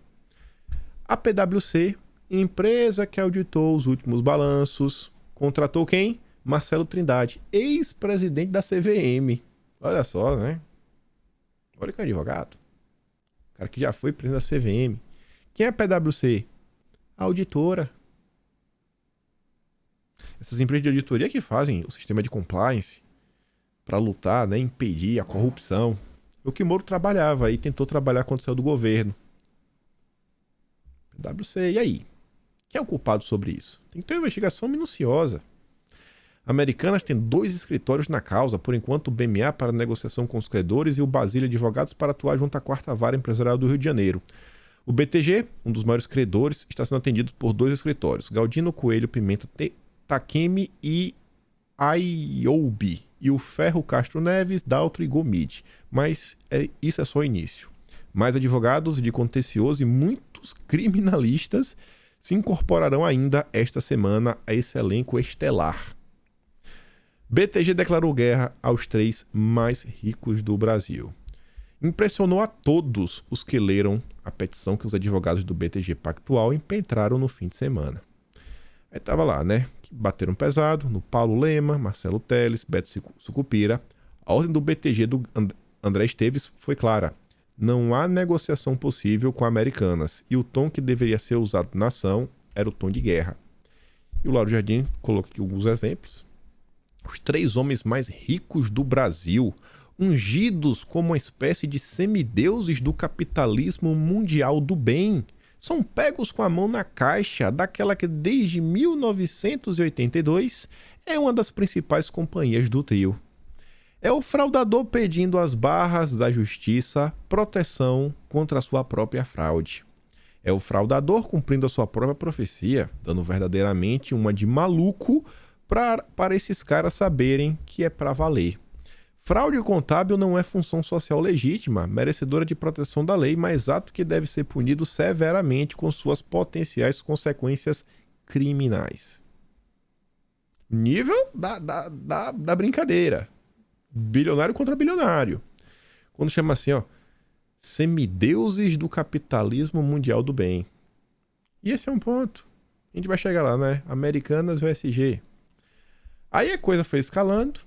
A PwC, empresa que auditou os últimos balanços, contratou quem? Marcelo Trindade, ex-presidente da CVM. Olha só, né? Olha que advogado. O cara que já foi presidente da CVM. Quem é a PwC? A auditora. Essas empresas de auditoria que fazem o sistema de compliance para lutar, né, impedir a corrupção. O que Moro trabalhava aí, tentou trabalhar quando saiu do governo. PwC, e aí? Quem é o culpado sobre isso? Tem que ter uma investigação minuciosa. Americanas tem 2 escritórios na causa, por enquanto o BMA para negociação com os credores e o Basílio Advogados para atuar junto à quarta vara empresarial do Rio de Janeiro. O BTG, um dos maiores credores, está sendo atendido por 2 escritórios, Galdino Coelho Pimenta Takemi e Ayobi, e o Ferro Castro Neves, Daltro e Gomide. Mas isso é só o início. Mais advogados de contencioso e muitos criminalistas se incorporarão ainda esta semana a esse elenco estelar. BTG declarou guerra aos 3 mais ricos do Brasil. Impressionou a todos os que leram a petição que os advogados do BTG Pactual impetraram no fim de semana. Aí tava lá, né? Que bateram pesado no Paulo Lema, Marcelo Teles, Beto Sucupira. A ordem do BTG do André Esteves foi clara. Não há negociação possível com Americanas e o tom que deveria ser usado na ação era o tom de guerra. E o Lauro Jardim colocou aqui alguns exemplos. Os 3 homens mais ricos do Brasil, ungidos como uma espécie de semideuses do capitalismo mundial do bem, são pegos com a mão na caixa daquela que desde 1982 é uma das principais companhias do trio. É o fraudador pedindo às barras da justiça proteção contra a sua própria fraude. É o fraudador cumprindo a sua própria profecia, dando verdadeiramente uma de maluco para esses caras saberem que é para valer. Fraude contábil não é função social legítima, merecedora de proteção da lei, mas ato que deve ser punido severamente com suas potenciais consequências criminais. Nível da brincadeira. Bilionário contra bilionário. Quando chama assim, ó, semideuses do capitalismo mundial do bem. E esse é um ponto. A gente vai chegar lá, né? Americanas VSG. Aí a coisa foi escalando.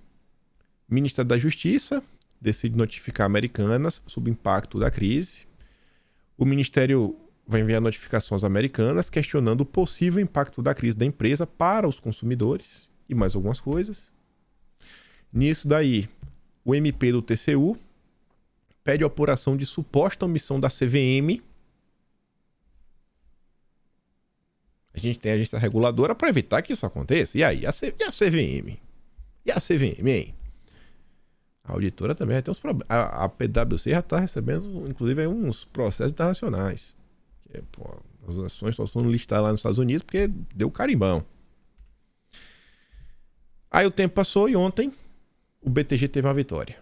O Ministério da Justiça decide notificar Americanas sobre o impacto da crise. O Ministério vai enviar notificações americanas questionando o possível impacto da crise da empresa para os consumidores e mais algumas coisas. Nisso daí, o MP do TCU pede a apuração de suposta omissão da CVM. A gente tem a agência reguladora para evitar que isso aconteça. E aí, e a CVM? E a CVM, hein? A auditora também vai ter uns problemas. A PwC já está recebendo, inclusive, uns processos internacionais. Que, pô, as ações estão sendo listadas lá nos Estados Unidos porque deu carimbão. Aí o tempo passou e ontem o BTG teve uma vitória.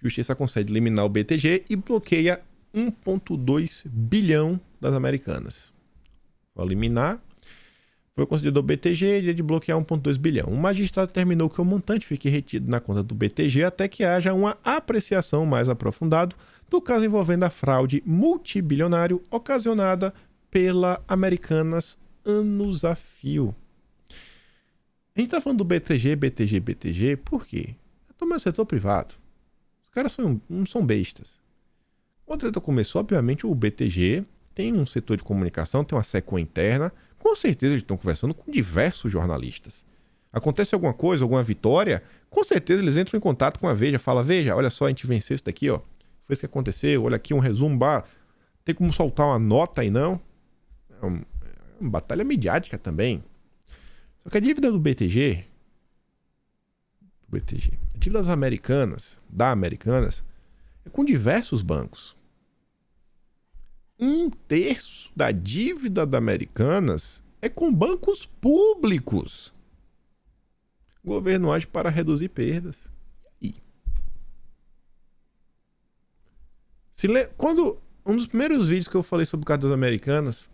A Justiça concede liminar o BTG e bloqueia 1,2 bilhão das Americanas. Ao liminar, foi concedido ao BTG de bloquear 1,2 bilhão. O magistrado determinou que o montante fique retido na conta do BTG até que haja uma apreciação mais aprofundada do caso envolvendo a fraude multibilionário ocasionada pela Americanas anos a fio. A gente tá falando do BTG, por quê? É também o setor privado. Os caras não são bestas. Quando a treta começou, obviamente, o BTG tem um setor de comunicação, tem uma secom interna. Com certeza eles estão conversando com diversos jornalistas. Acontece alguma coisa, alguma vitória, com certeza eles entram em contato com a Veja. Fala, Veja, olha só, a gente venceu isso daqui, ó. Foi isso que aconteceu, olha aqui um resumo. Tem como soltar uma nota aí, não? É uma batalha midiática também. Só que a dívida do BTG, a dívida das Americanas, é com diversos bancos. 1/3 da dívida da Americanas é com bancos públicos. O governo age para reduzir perdas. E quando um dos primeiros vídeos que eu falei sobre o caso das Americanas,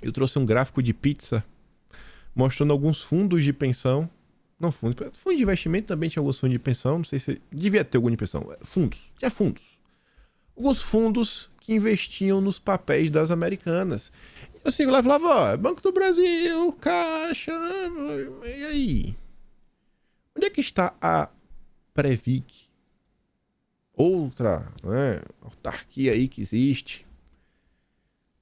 eu trouxe um gráfico de pizza mostrando alguns fundos de pensão. Não fundos. Fundo de investimento também tinha alguns fundos de pensão. Não sei se devia ter algum de pensão. Tinha fundos. Alguns fundos que investiam nos papéis das Americanas. Eu sigo lá e falava, ó, Banco do Brasil, Caixa, e aí? Onde é que está a Previc? Outra, né, autarquia aí que existe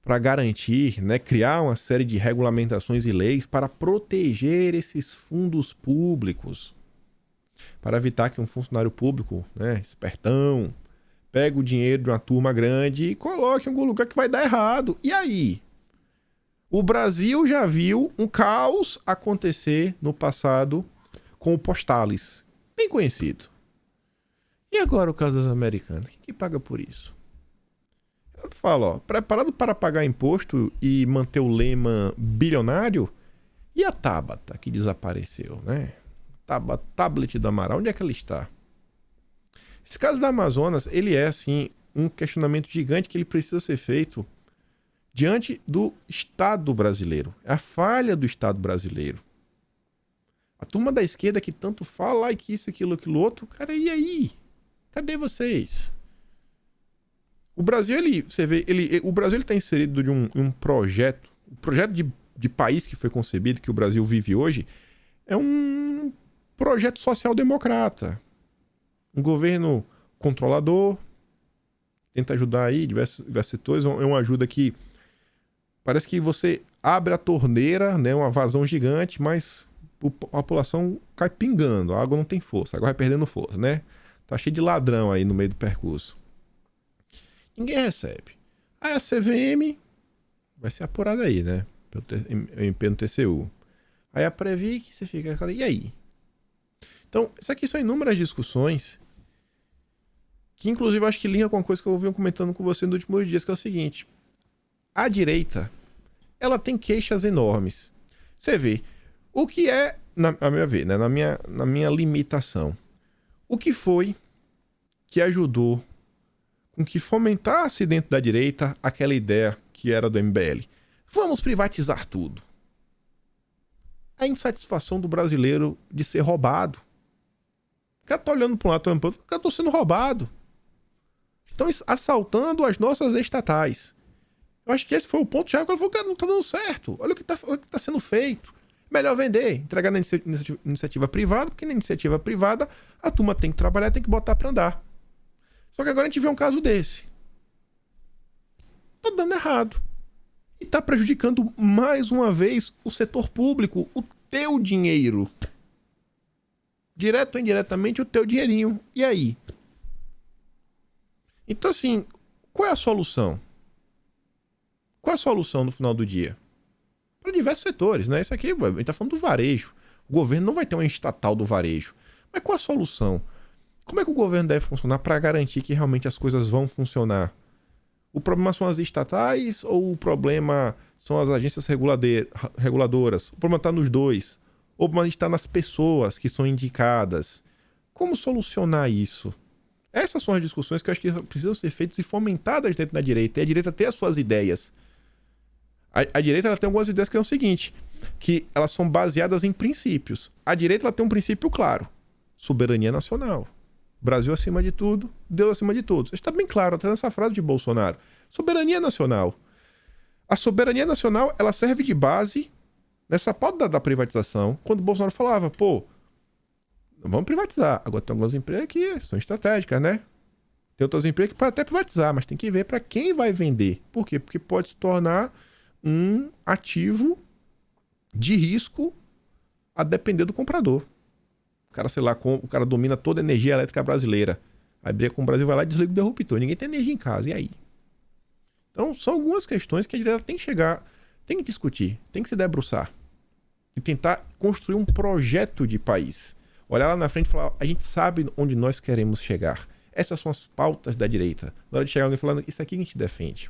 para garantir, né, criar uma série de regulamentações e leis para proteger esses fundos públicos, para evitar que um funcionário público, né, espertão, pegue o dinheiro de uma turma grande e coloque em algum lugar que vai dar errado. E aí? O Brasil já viu um caos acontecer no passado com o Postales, bem conhecido. E agora o caso das Americanas? Quem que paga por isso? Eu te falo, ó, preparado para pagar imposto e manter o lema bilionário? E a Tabata, que desapareceu, né? Tablet do Amaral, onde é que ela está? Esse caso da Amazonas, ele é, assim, um questionamento gigante que ele precisa ser feito diante do Estado brasileiro. É a falha do Estado brasileiro. A turma da esquerda que tanto fala, que isso, aquilo, outro, cara, e aí? Cadê vocês? O Brasil, o Brasil está inserido de um projeto, o projeto de país que foi concebido, que o Brasil vive hoje, é um projeto social-democrata. Um governo controlador, tenta ajudar aí diversos setores, é uma ajuda que parece que você abre a torneira, né, uma vazão gigante, mas a população cai pingando, a água não tem força, agora vai perdendo força, né? Tá cheio de ladrão aí no meio do percurso. Ninguém recebe. Aí a CVM vai ser apurada aí, né? Pelo MP no TCU. Aí a Previc, você fica, cara, e aí? Então, isso aqui são inúmeras discussões que, inclusive, eu acho que linka com uma coisa que eu ouvi comentando com você nos últimos dias, que é o seguinte. A direita, ela tem queixas enormes. Você vê, o que é, a meu ver, né, na minha limitação, o que foi que ajudou com que fomentasse dentro da direita aquela ideia que era do MBL? Vamos privatizar tudo. A insatisfação do brasileiro de ser roubado. O cara tá olhando para um lado, olhando para o outro, o cara tá sendo roubado. Estão assaltando as nossas estatais. Eu acho que esse foi o ponto-chave que ele falou, cara, não tá dando certo. Olha o que tá sendo feito. Melhor vender, entregar na iniciativa privada, porque na iniciativa privada a turma tem que trabalhar, tem que botar para andar. Só que agora a gente vê um caso desse. Tá dando errado. E tá prejudicando mais uma vez o setor público, o teu dinheiro. Direto ou indiretamente, o teu dinheirinho. E aí? Então, assim, qual é a solução? Qual é a solução no final do dia? Para diversos setores, né? Isso aqui, a gente tá falando do varejo. O governo não vai ter uma estatal do varejo. Mas qual a solução? Como é que o governo deve funcionar para garantir que realmente as coisas vão funcionar? O problema são as estatais ou o problema são as agências reguladoras? O problema está nos dois. Ou o problema está nas pessoas que são indicadas? Como solucionar isso? Essas são as discussões que eu acho que precisam ser feitas e fomentadas dentro da direita. E a direita tem as suas ideias. A direita ela tem algumas ideias que é o seguinte, que elas são baseadas em princípios. A direita ela tem um princípio claro. Soberania nacional. Brasil acima de tudo, Deus acima de todos. Está bem claro até nessa frase de Bolsonaro. Soberania nacional. A soberania nacional, ela serve de base nessa pauta da privatização, quando o Bolsonaro falava, pô, vamos privatizar. Agora tem algumas empresas que são estratégicas, né? Tem outras empresas que podem até privatizar, mas tem que ver para quem vai vender. Por quê? Porque pode se tornar um ativo de risco a depender do comprador. O cara, sei lá, o cara domina toda a energia elétrica brasileira. Aí briga com o Brasil, vai lá e desliga o interruptor. Ninguém tem energia em casa, e aí? Então, são algumas questões que a direita tem que chegar, tem que discutir, tem que se debruçar. E tentar construir um projeto de país. Olhar lá na frente e falar, a gente sabe onde nós queremos chegar. Essas são as pautas da direita. Na hora de chegar alguém falando, isso aqui a gente defende.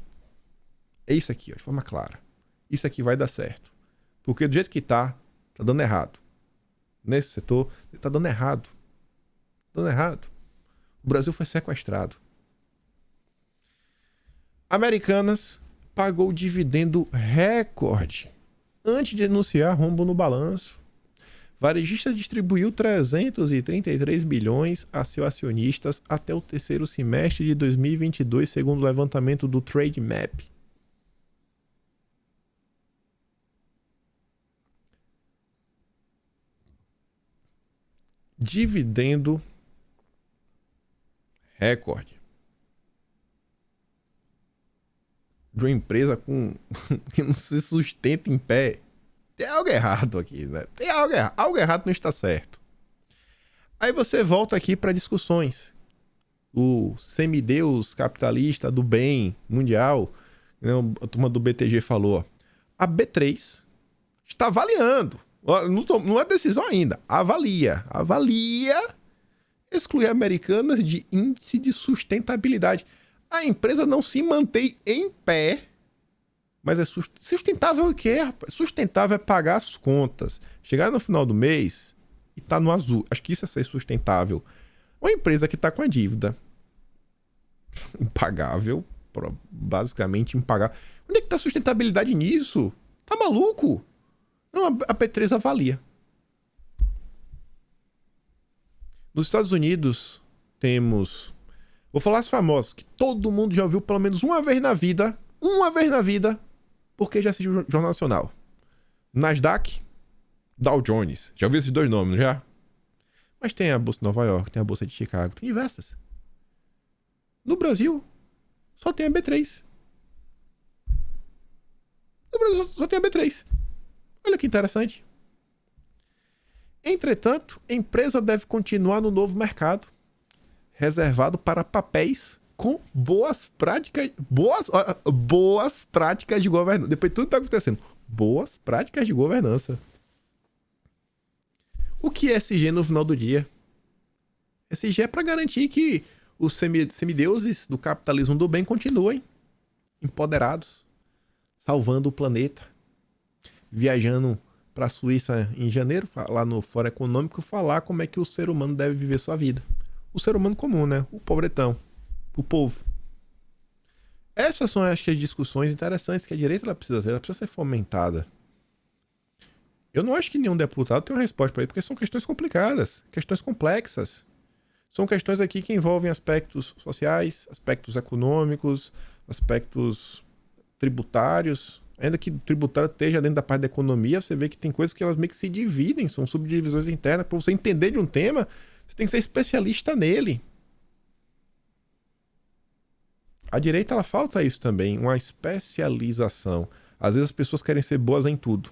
É isso aqui, ó, de forma clara. Isso aqui vai dar certo. Porque do jeito que tá dando errado. Nesse setor, tá dando errado. Dando errado. O Brasil foi sequestrado. Americanas pagou dividendo recorde antes de anunciar rombo no balanço. Varejista distribuiu 333 bilhões a seus acionistas até o terceiro semestre de 2022, segundo o levantamento do Trade Map. Dividendo recorde de uma empresa que não se sustenta em pé. Tem algo errado aqui, né? Tem algo errado. Algo errado não está certo. Aí você volta aqui para discussões. O semideus capitalista do bem mundial, né, a turma do BTG falou, a B3 está avaliando. Não é decisão ainda. Avalia excluir Americanas de índice de sustentabilidade. A empresa não se mantém em pé, mas é sustentável o quê, rapaz? Sustentável é pagar as contas, chegar no final do mês e tá no azul. Acho que isso é ser sustentável. Uma empresa que tá com a dívida impagável, basicamente impagável. Onde é que tá a sustentabilidade nisso? Tá maluco? Não, a P3 avalia. Nos Estados Unidos, temos... Vou falar as famosas, que todo mundo já ouviu pelo menos uma vez na vida, porque já assistiu o Jornal Nacional. Nasdaq, Dow Jones. Já ouviu esses dois nomes, já? Mas tem a Bolsa de Nova York, tem a Bolsa de Chicago, tem diversas. No Brasil, só tem a B3. No Brasil, só tem a B3. Olha que interessante. Entretanto, a empresa deve continuar no novo mercado, reservado para papéis com boas práticas de governança. Depois de tudo que está acontecendo, boas práticas de governança. O que é SG no final do dia? SG é para garantir que os semideuses do capitalismo do bem continuem empoderados, salvando o planeta, viajando para a Suíça em janeiro, lá no Fórum Econômico, falar como é que o ser humano deve viver sua vida. O ser humano comum, né? O pobretão. O povo. Essas são, acho que, as discussões interessantes que a direita ela precisa ter. Ela precisa ser fomentada. Eu não acho que nenhum deputado tem uma resposta para isso, porque são questões complicadas, questões complexas. São questões aqui que envolvem aspectos sociais, aspectos econômicos, aspectos tributários. Ainda que o tributário esteja dentro da parte da economia, você vê que tem coisas que elas meio que se dividem, são subdivisões internas. Para você entender de um tema, você tem que ser especialista nele. A direita, ela falta isso também, uma especialização. Às vezes as pessoas querem ser boas em tudo.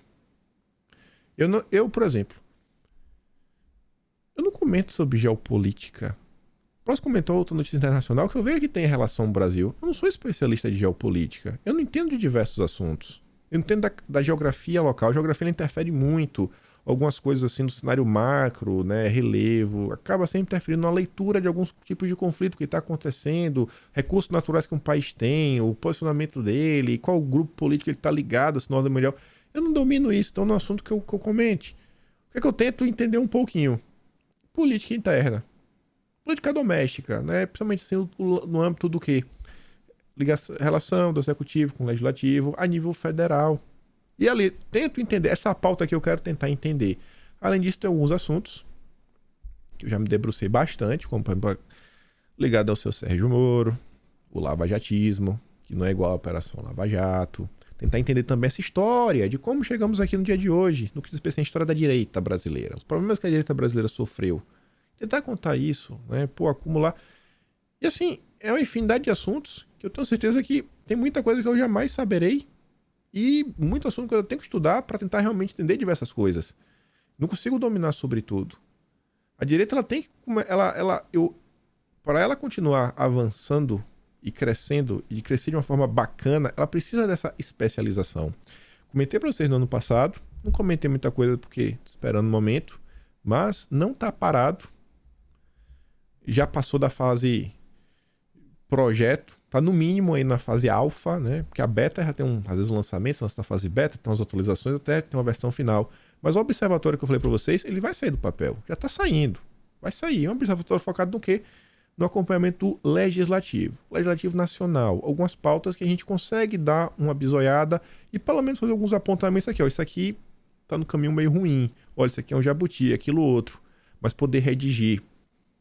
Eu, por exemplo, eu não comento sobre geopolítica. Posso comentar outra notícia internacional que eu vejo que tem relação ao Brasil. Eu não sou especialista de geopolítica. Eu não entendo de diversos assuntos. Eu não entendo da geografia local. A geografia ela interfere muito. Algumas coisas assim no cenário macro, né, relevo. Acaba sempre interferindo na leitura de alguns tipos de conflito que está acontecendo, recursos naturais que um país tem, o posicionamento dele, qual grupo político ele está ligado, se não é melhor. Eu não domino isso, então não é um assunto que eu comente. O que é que eu tento entender um pouquinho? Política interna. Política doméstica, né? Principalmente assim, no âmbito do quê? Relação do executivo com o legislativo a nível federal. E ali, tento entender. Essa pauta que eu quero tentar entender. Além disso, tem alguns assuntos que eu já me debrucei bastante, como, por exemplo, ligado ao seu Sérgio Moro, o lavajatismo, que não é igual à Operação Lava Jato. tentar entender também essa história de como chegamos aqui no dia de hoje, no que diz respeito à história da direita brasileira, os problemas que a direita brasileira sofreu. Tentar contar isso, né? Pô, acumular. E assim, é uma infinidade de assuntos que eu tenho certeza que tem muita coisa que eu jamais saberei e muito assunto que eu tenho que estudar para tentar realmente entender diversas coisas. Não consigo dominar sobre tudo. A direita, ela tem que... Para ela continuar avançando e crescendo, e crescer de uma forma bacana, ela precisa dessa especialização. Comentei para vocês no ano passado, não comentei muita coisa porque esperando o momento, mas não tá parado. Já passou da fase projeto, tá no mínimo aí na fase alfa, né? Porque a beta já tem às vezes um lançamento, nós na fase beta, tem umas atualizações, até tem uma versão final. Mas o observatório que eu falei para vocês, ele vai sair do papel, já tá saindo. Vai sair, é um observatório focado no quê? No acompanhamento legislativo nacional, algumas pautas que a gente consegue dar uma bisoiada e pelo menos fazer alguns apontamentos aqui, ó, isso aqui tá no caminho meio ruim, olha, isso aqui é um jabuti, aquilo outro, mas poder redigir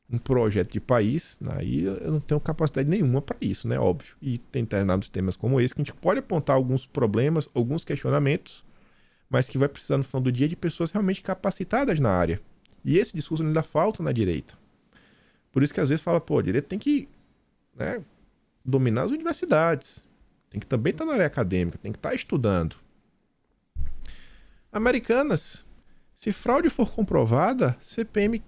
um projeto de país, aí eu não tenho capacidade nenhuma para isso, né, óbvio, e tem determinados temas como esse que a gente pode apontar alguns problemas, alguns questionamentos, mas que vai precisar no final do dia de pessoas realmente capacitadas na área, e esse discurso ainda falta na direita. Por isso que às vezes fala, pô, o direito tem que, né, dominar as universidades. Tem que também estar na área acadêmica, tem que estar estudando. Americanas, se fraude for comprovada, CVM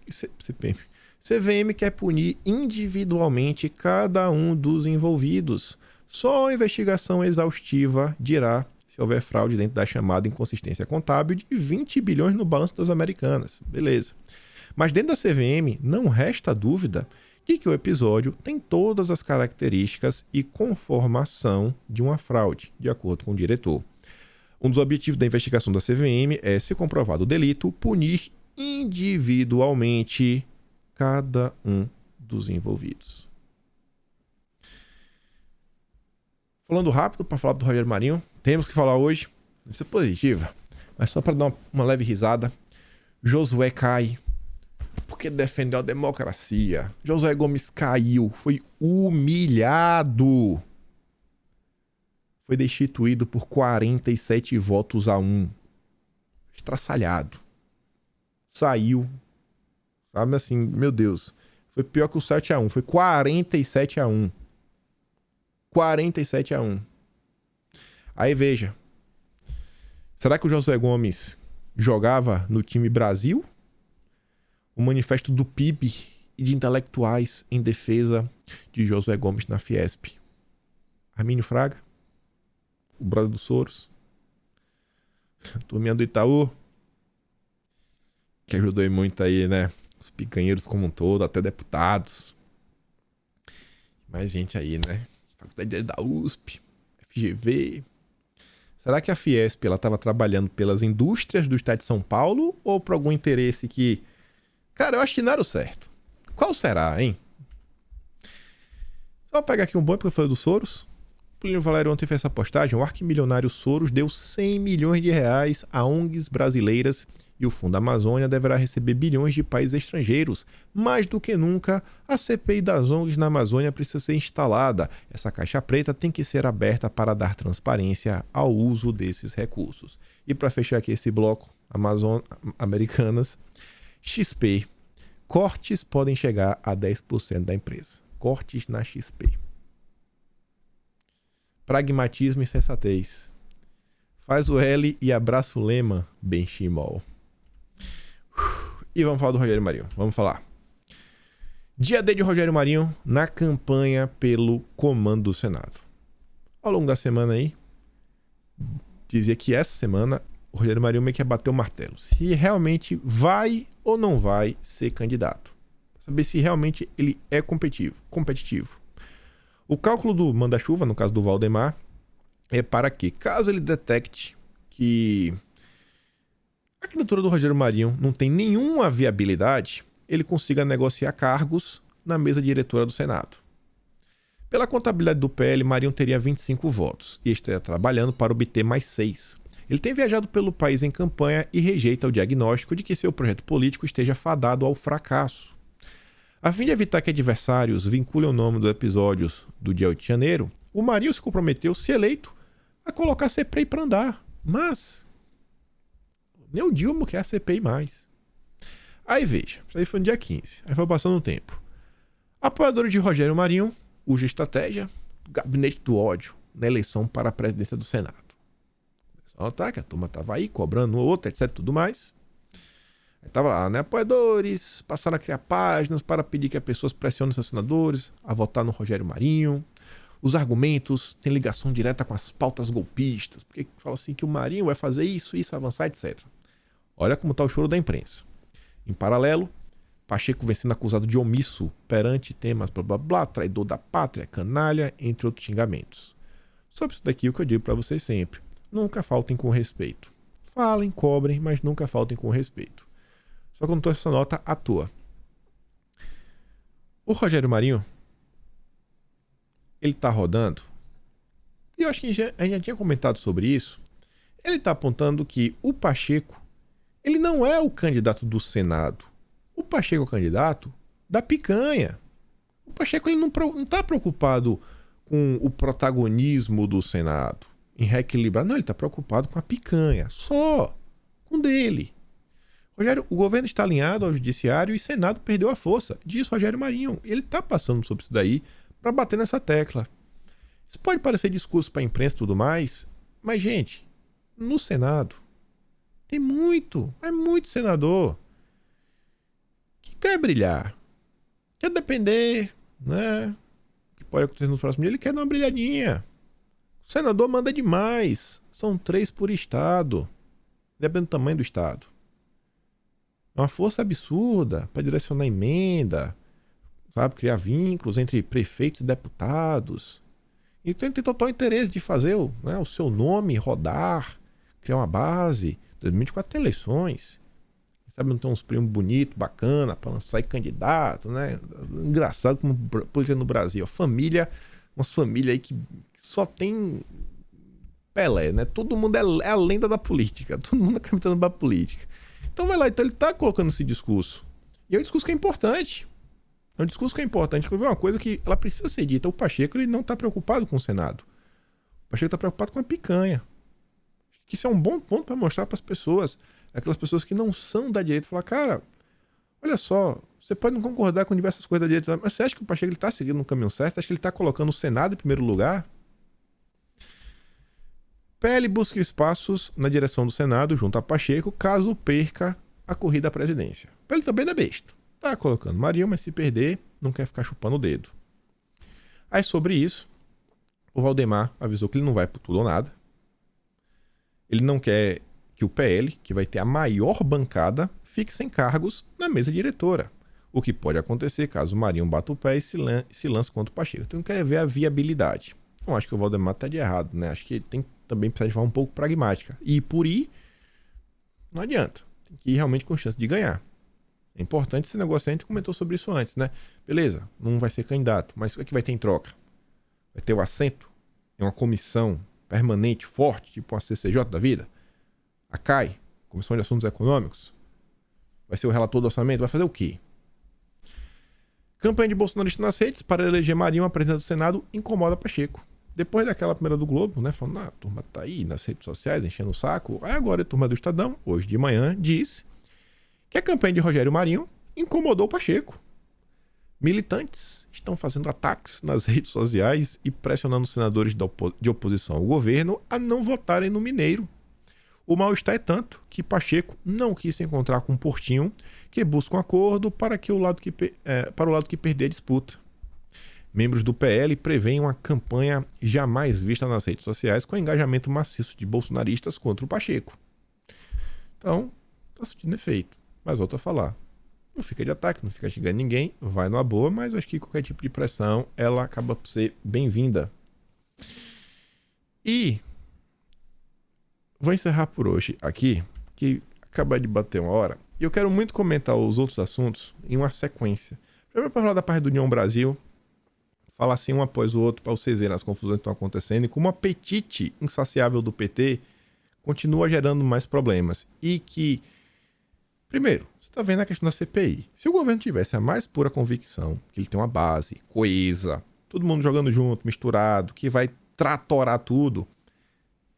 quer punir individualmente cada um dos envolvidos. Só a investigação exaustiva dirá se houver fraude dentro da chamada inconsistência contábil de 20 bilhões no balanço das Americanas. Beleza. Mas dentro da CVM não resta dúvida de que o episódio tem todas as características e conformação de uma fraude, de acordo com o diretor. Um dos objetivos da investigação da CVM é, se comprovado o delito, punir individualmente cada um dos envolvidos. Falando rápido, para falar do Rogério Marinho, temos que falar hoje, notícia positiva, mas só para dar uma leve risada, Josué cai porque defendeu a democracia. Josué Gomes caiu, foi humilhado. Foi destituído por 47 votos a 1. Estraçalhado. Saiu. Sabe assim, meu Deus. Foi pior que o 7-1. Foi 47-1. 47-1. Aí veja. Será que o Josué Gomes jogava no time Brasil? O manifesto do PIB e de intelectuais em defesa de Josué Gomes na Fiesp. Armínio Fraga, o brother do Soros, turminha do Itaú, que ajudou muito aí, né? Os picanheiros como um todo, até deputados. Mais gente aí, né? Faculdade da USP, FGV. Será que a Fiesp ela estava trabalhando pelas indústrias do estado de São Paulo ou por algum interesse que... Cara, eu acho que não era o certo. Qual será, hein? Só pegar aqui um bom porque eu falei do Soros. O Plínio Valério ontem fez essa postagem. O arquimilionário Soros deu 100 milhões de reais a ONGs brasileiras e o Fundo Amazônia deverá receber bilhões de países estrangeiros. Mais do que nunca, a CPI das ONGs na Amazônia precisa ser instalada. Essa caixa preta tem que ser aberta para dar transparência ao uso desses recursos. E para fechar aqui esse bloco, Americanas... XP. Cortes podem chegar a 10% da empresa. Cortes na XP. Pragmatismo e sensatez. Faz o L e abraça o lema, Benchimol. E vamos falar do Rogério Marinho. Vamos falar. Dia D de Rogério Marinho na campanha pelo comando do Senado. Ao longo da semana aí, dizia que essa semana o Rogério Marinho meio que ia bater o martelo. Se realmente vai ou não vai ser candidato. Pra saber se realmente ele é competitivo. O cálculo do manda-chuva, no caso do Valdemar, é para que, caso ele detecte que a candidatura do Rogério Marinho não tem nenhuma viabilidade, ele consiga negociar cargos na mesa diretora do Senado. Pela contabilidade do PL, Marinho teria 25 votos e estaria trabalhando para obter mais 6. Ele tem viajado pelo país em campanha e rejeita o diagnóstico de que seu projeto político esteja fadado ao fracasso. A fim de evitar que adversários vinculem o nome dos episódios do dia 8 de janeiro, o Marinho se comprometeu, se eleito, a colocar a CPI para andar. Mas nem o Dilma quer a CPI mais. Aí veja, isso aí foi no dia 15. Aí foi passando o tempo. Apoiadores de Rogério Marinho usam estratégia do gabinete do ódio na eleição para a presidência do Senado. Tá, que a turma tava aí cobrando um outro, etc, tudo mais. Aí tava lá, né? Apoiadores passaram a criar páginas para pedir que as pessoas pressionem seus senadores a votar no Rogério Marinho. Os argumentos têm ligação direta com as pautas golpistas, porque fala assim que o Marinho vai fazer isso, avançar, etc. Olha como tá o choro da imprensa. Em paralelo, Pacheco vem sendo acusado de omisso perante temas blá blá blá, traidor da pátria, canalha, entre outros xingamentos. Sobre isso daqui, o que eu digo para vocês sempre: nunca faltem com respeito. Falem, cobrem, mas nunca faltem com respeito. Só que eu não tô essa nota à toa. O Rogério Marinho, ele tá rodando, e eu acho que a gente já tinha comentado sobre isso. Ele tá apontando que o Pacheco, ele não é o candidato do Senado. O Pacheco é o candidato da picanha. O Pacheco ele não tá preocupado com o protagonismo do Senado, em reequilibrar. Não, ele tá preocupado com a picanha. Só com dele. Rogério, o governo está alinhado ao judiciário e o Senado perdeu a força. Diz Rogério Marinho. Ele tá passando sobre isso daí para bater nessa tecla. Isso pode parecer discurso para a imprensa e tudo mais, mas, gente, no Senado tem muito senador que quer brilhar, quer depender, né? Que pode acontecer nos próximos dias, ele quer dar uma brilhadinha. O senador manda demais. São 3 por estado, dependendo do tamanho do estado. É uma força absurda para direcionar emenda, sabe, criar vínculos entre prefeitos e deputados. Então ele tem total interesse de fazer o seu nome rodar, criar uma base. 2024 tem eleições. Sabe, não tem uns primos bonitos, bacana, para lançar candidato, né? Engraçado como política no Brasil. Umas famílias aí que só tem Pelé, né? Todo mundo é a lenda da política. Todo mundo é capitão da política. Então vai lá, então ele tá colocando esse discurso. E é um discurso que é importante. É um discurso que é importante. Inclusive é uma coisa que ela precisa ser dita. O Pacheco, ele não tá preocupado com o Senado. O Pacheco tá preocupado com a picanha. Que isso é um bom ponto para mostrar para as pessoas, aquelas pessoas que não são da direita, falar, cara, olha só, você pode não concordar com diversas coisas da direita, mas você acha que o Pacheco ele tá seguindo no caminho certo? Você acha que ele tá colocando o Senado em primeiro lugar? PL busca espaços na direção do Senado junto a Pacheco, caso perca a corrida à presidência. PL também não é besta. Tá colocando Marinho, mas se perder, não quer ficar chupando o dedo. Aí sobre isso, o Valdemar avisou que ele não vai por tudo ou nada. Ele não quer que o PL, que vai ter a maior bancada, fique sem cargos na mesa diretora. O que pode acontecer caso o Marinho bata o pé e se lance contra o Pacheco. Então quer ver a viabilidade. Não acho que o Valdemar está de errado, né? Acho que ele tem também precisa de forma um pouco pragmática. E por ir, não adianta. Tem que ir realmente com chance de ganhar. É importante esse negócio, a gente comentou sobre isso antes, né? Beleza, não vai ser candidato, mas o que é que vai ter em troca? Vai ter o assento em uma comissão permanente, forte, tipo uma CCJ da vida? A CAI, Comissão de Assuntos Econômicos? Vai ser o relator do orçamento? Vai fazer o quê? Campanha de bolsonarista nas redes para eleger Marinho a presidente do Senado incomoda Pacheco. Depois daquela primeira do Globo, né, falando, a turma tá aí nas redes sociais enchendo o saco. Aí agora a turma do Estadão, hoje de manhã, disse que a campanha de Rogério Marinho incomodou Pacheco. Militantes estão fazendo ataques nas redes sociais e pressionando os senadores de oposição ao governo a não votarem no Mineiro. O mal-estar é tanto que Pacheco não quis se encontrar com Portinho, que busca um acordo para o lado que perder a disputa. Membros do PL prevêem uma campanha jamais vista nas redes sociais com engajamento maciço de bolsonaristas contra o Pacheco. Então, está surtindo efeito. Mas volto a falar. Não fica de ataque, não fica xingando ninguém, vai numa boa, mas eu acho que qualquer tipo de pressão, ela acaba por ser bem-vinda. E vou encerrar por hoje aqui, que acaba de bater uma hora, e eu quero muito comentar os outros assuntos em uma sequência. Primeiro para falar da parte do União Brasil, falar assim um após o outro para vocês verem as confusões que estão acontecendo e como o apetite insaciável do PT continua gerando mais problemas. E que, primeiro, você está vendo a questão da CPI. Se o governo tivesse a mais pura convicção que ele tem uma base coesa, todo mundo jogando junto, misturado, que vai tratorar tudo,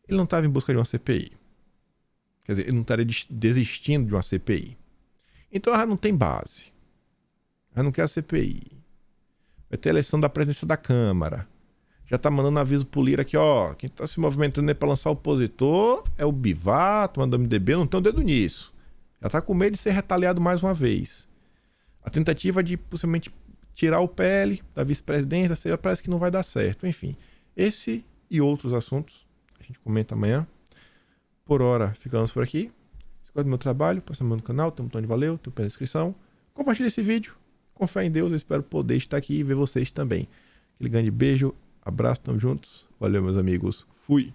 ele não estava em busca de uma CPI. Quer dizer, ele não estaria desistindo de uma CPI. Então ela não tem base. Ela não quer a CPI. Vai ter eleição da presidência da Câmara. Já tá mandando aviso pro Lira aqui, ó. Quem tá se movimentando aí pra lançar opositor é o Bivato, mandando MDB, não tem o dedo nisso. Já tá com medo de ser retaliado mais uma vez. A tentativa de possivelmente tirar o PL da vice-presidência parece que não vai dar certo. Enfim, esse e outros assuntos a gente comenta amanhã. Por hora, ficamos por aqui. Se gosta do meu trabalho, passa no meu canal, tem um botão de valeu, tem um pé na descrição. Compartilhe esse vídeo. Com fé em Deus, eu espero poder estar aqui e ver vocês também. Aquele grande beijo, abraço, tamo juntos. Valeu, meus amigos. Fui!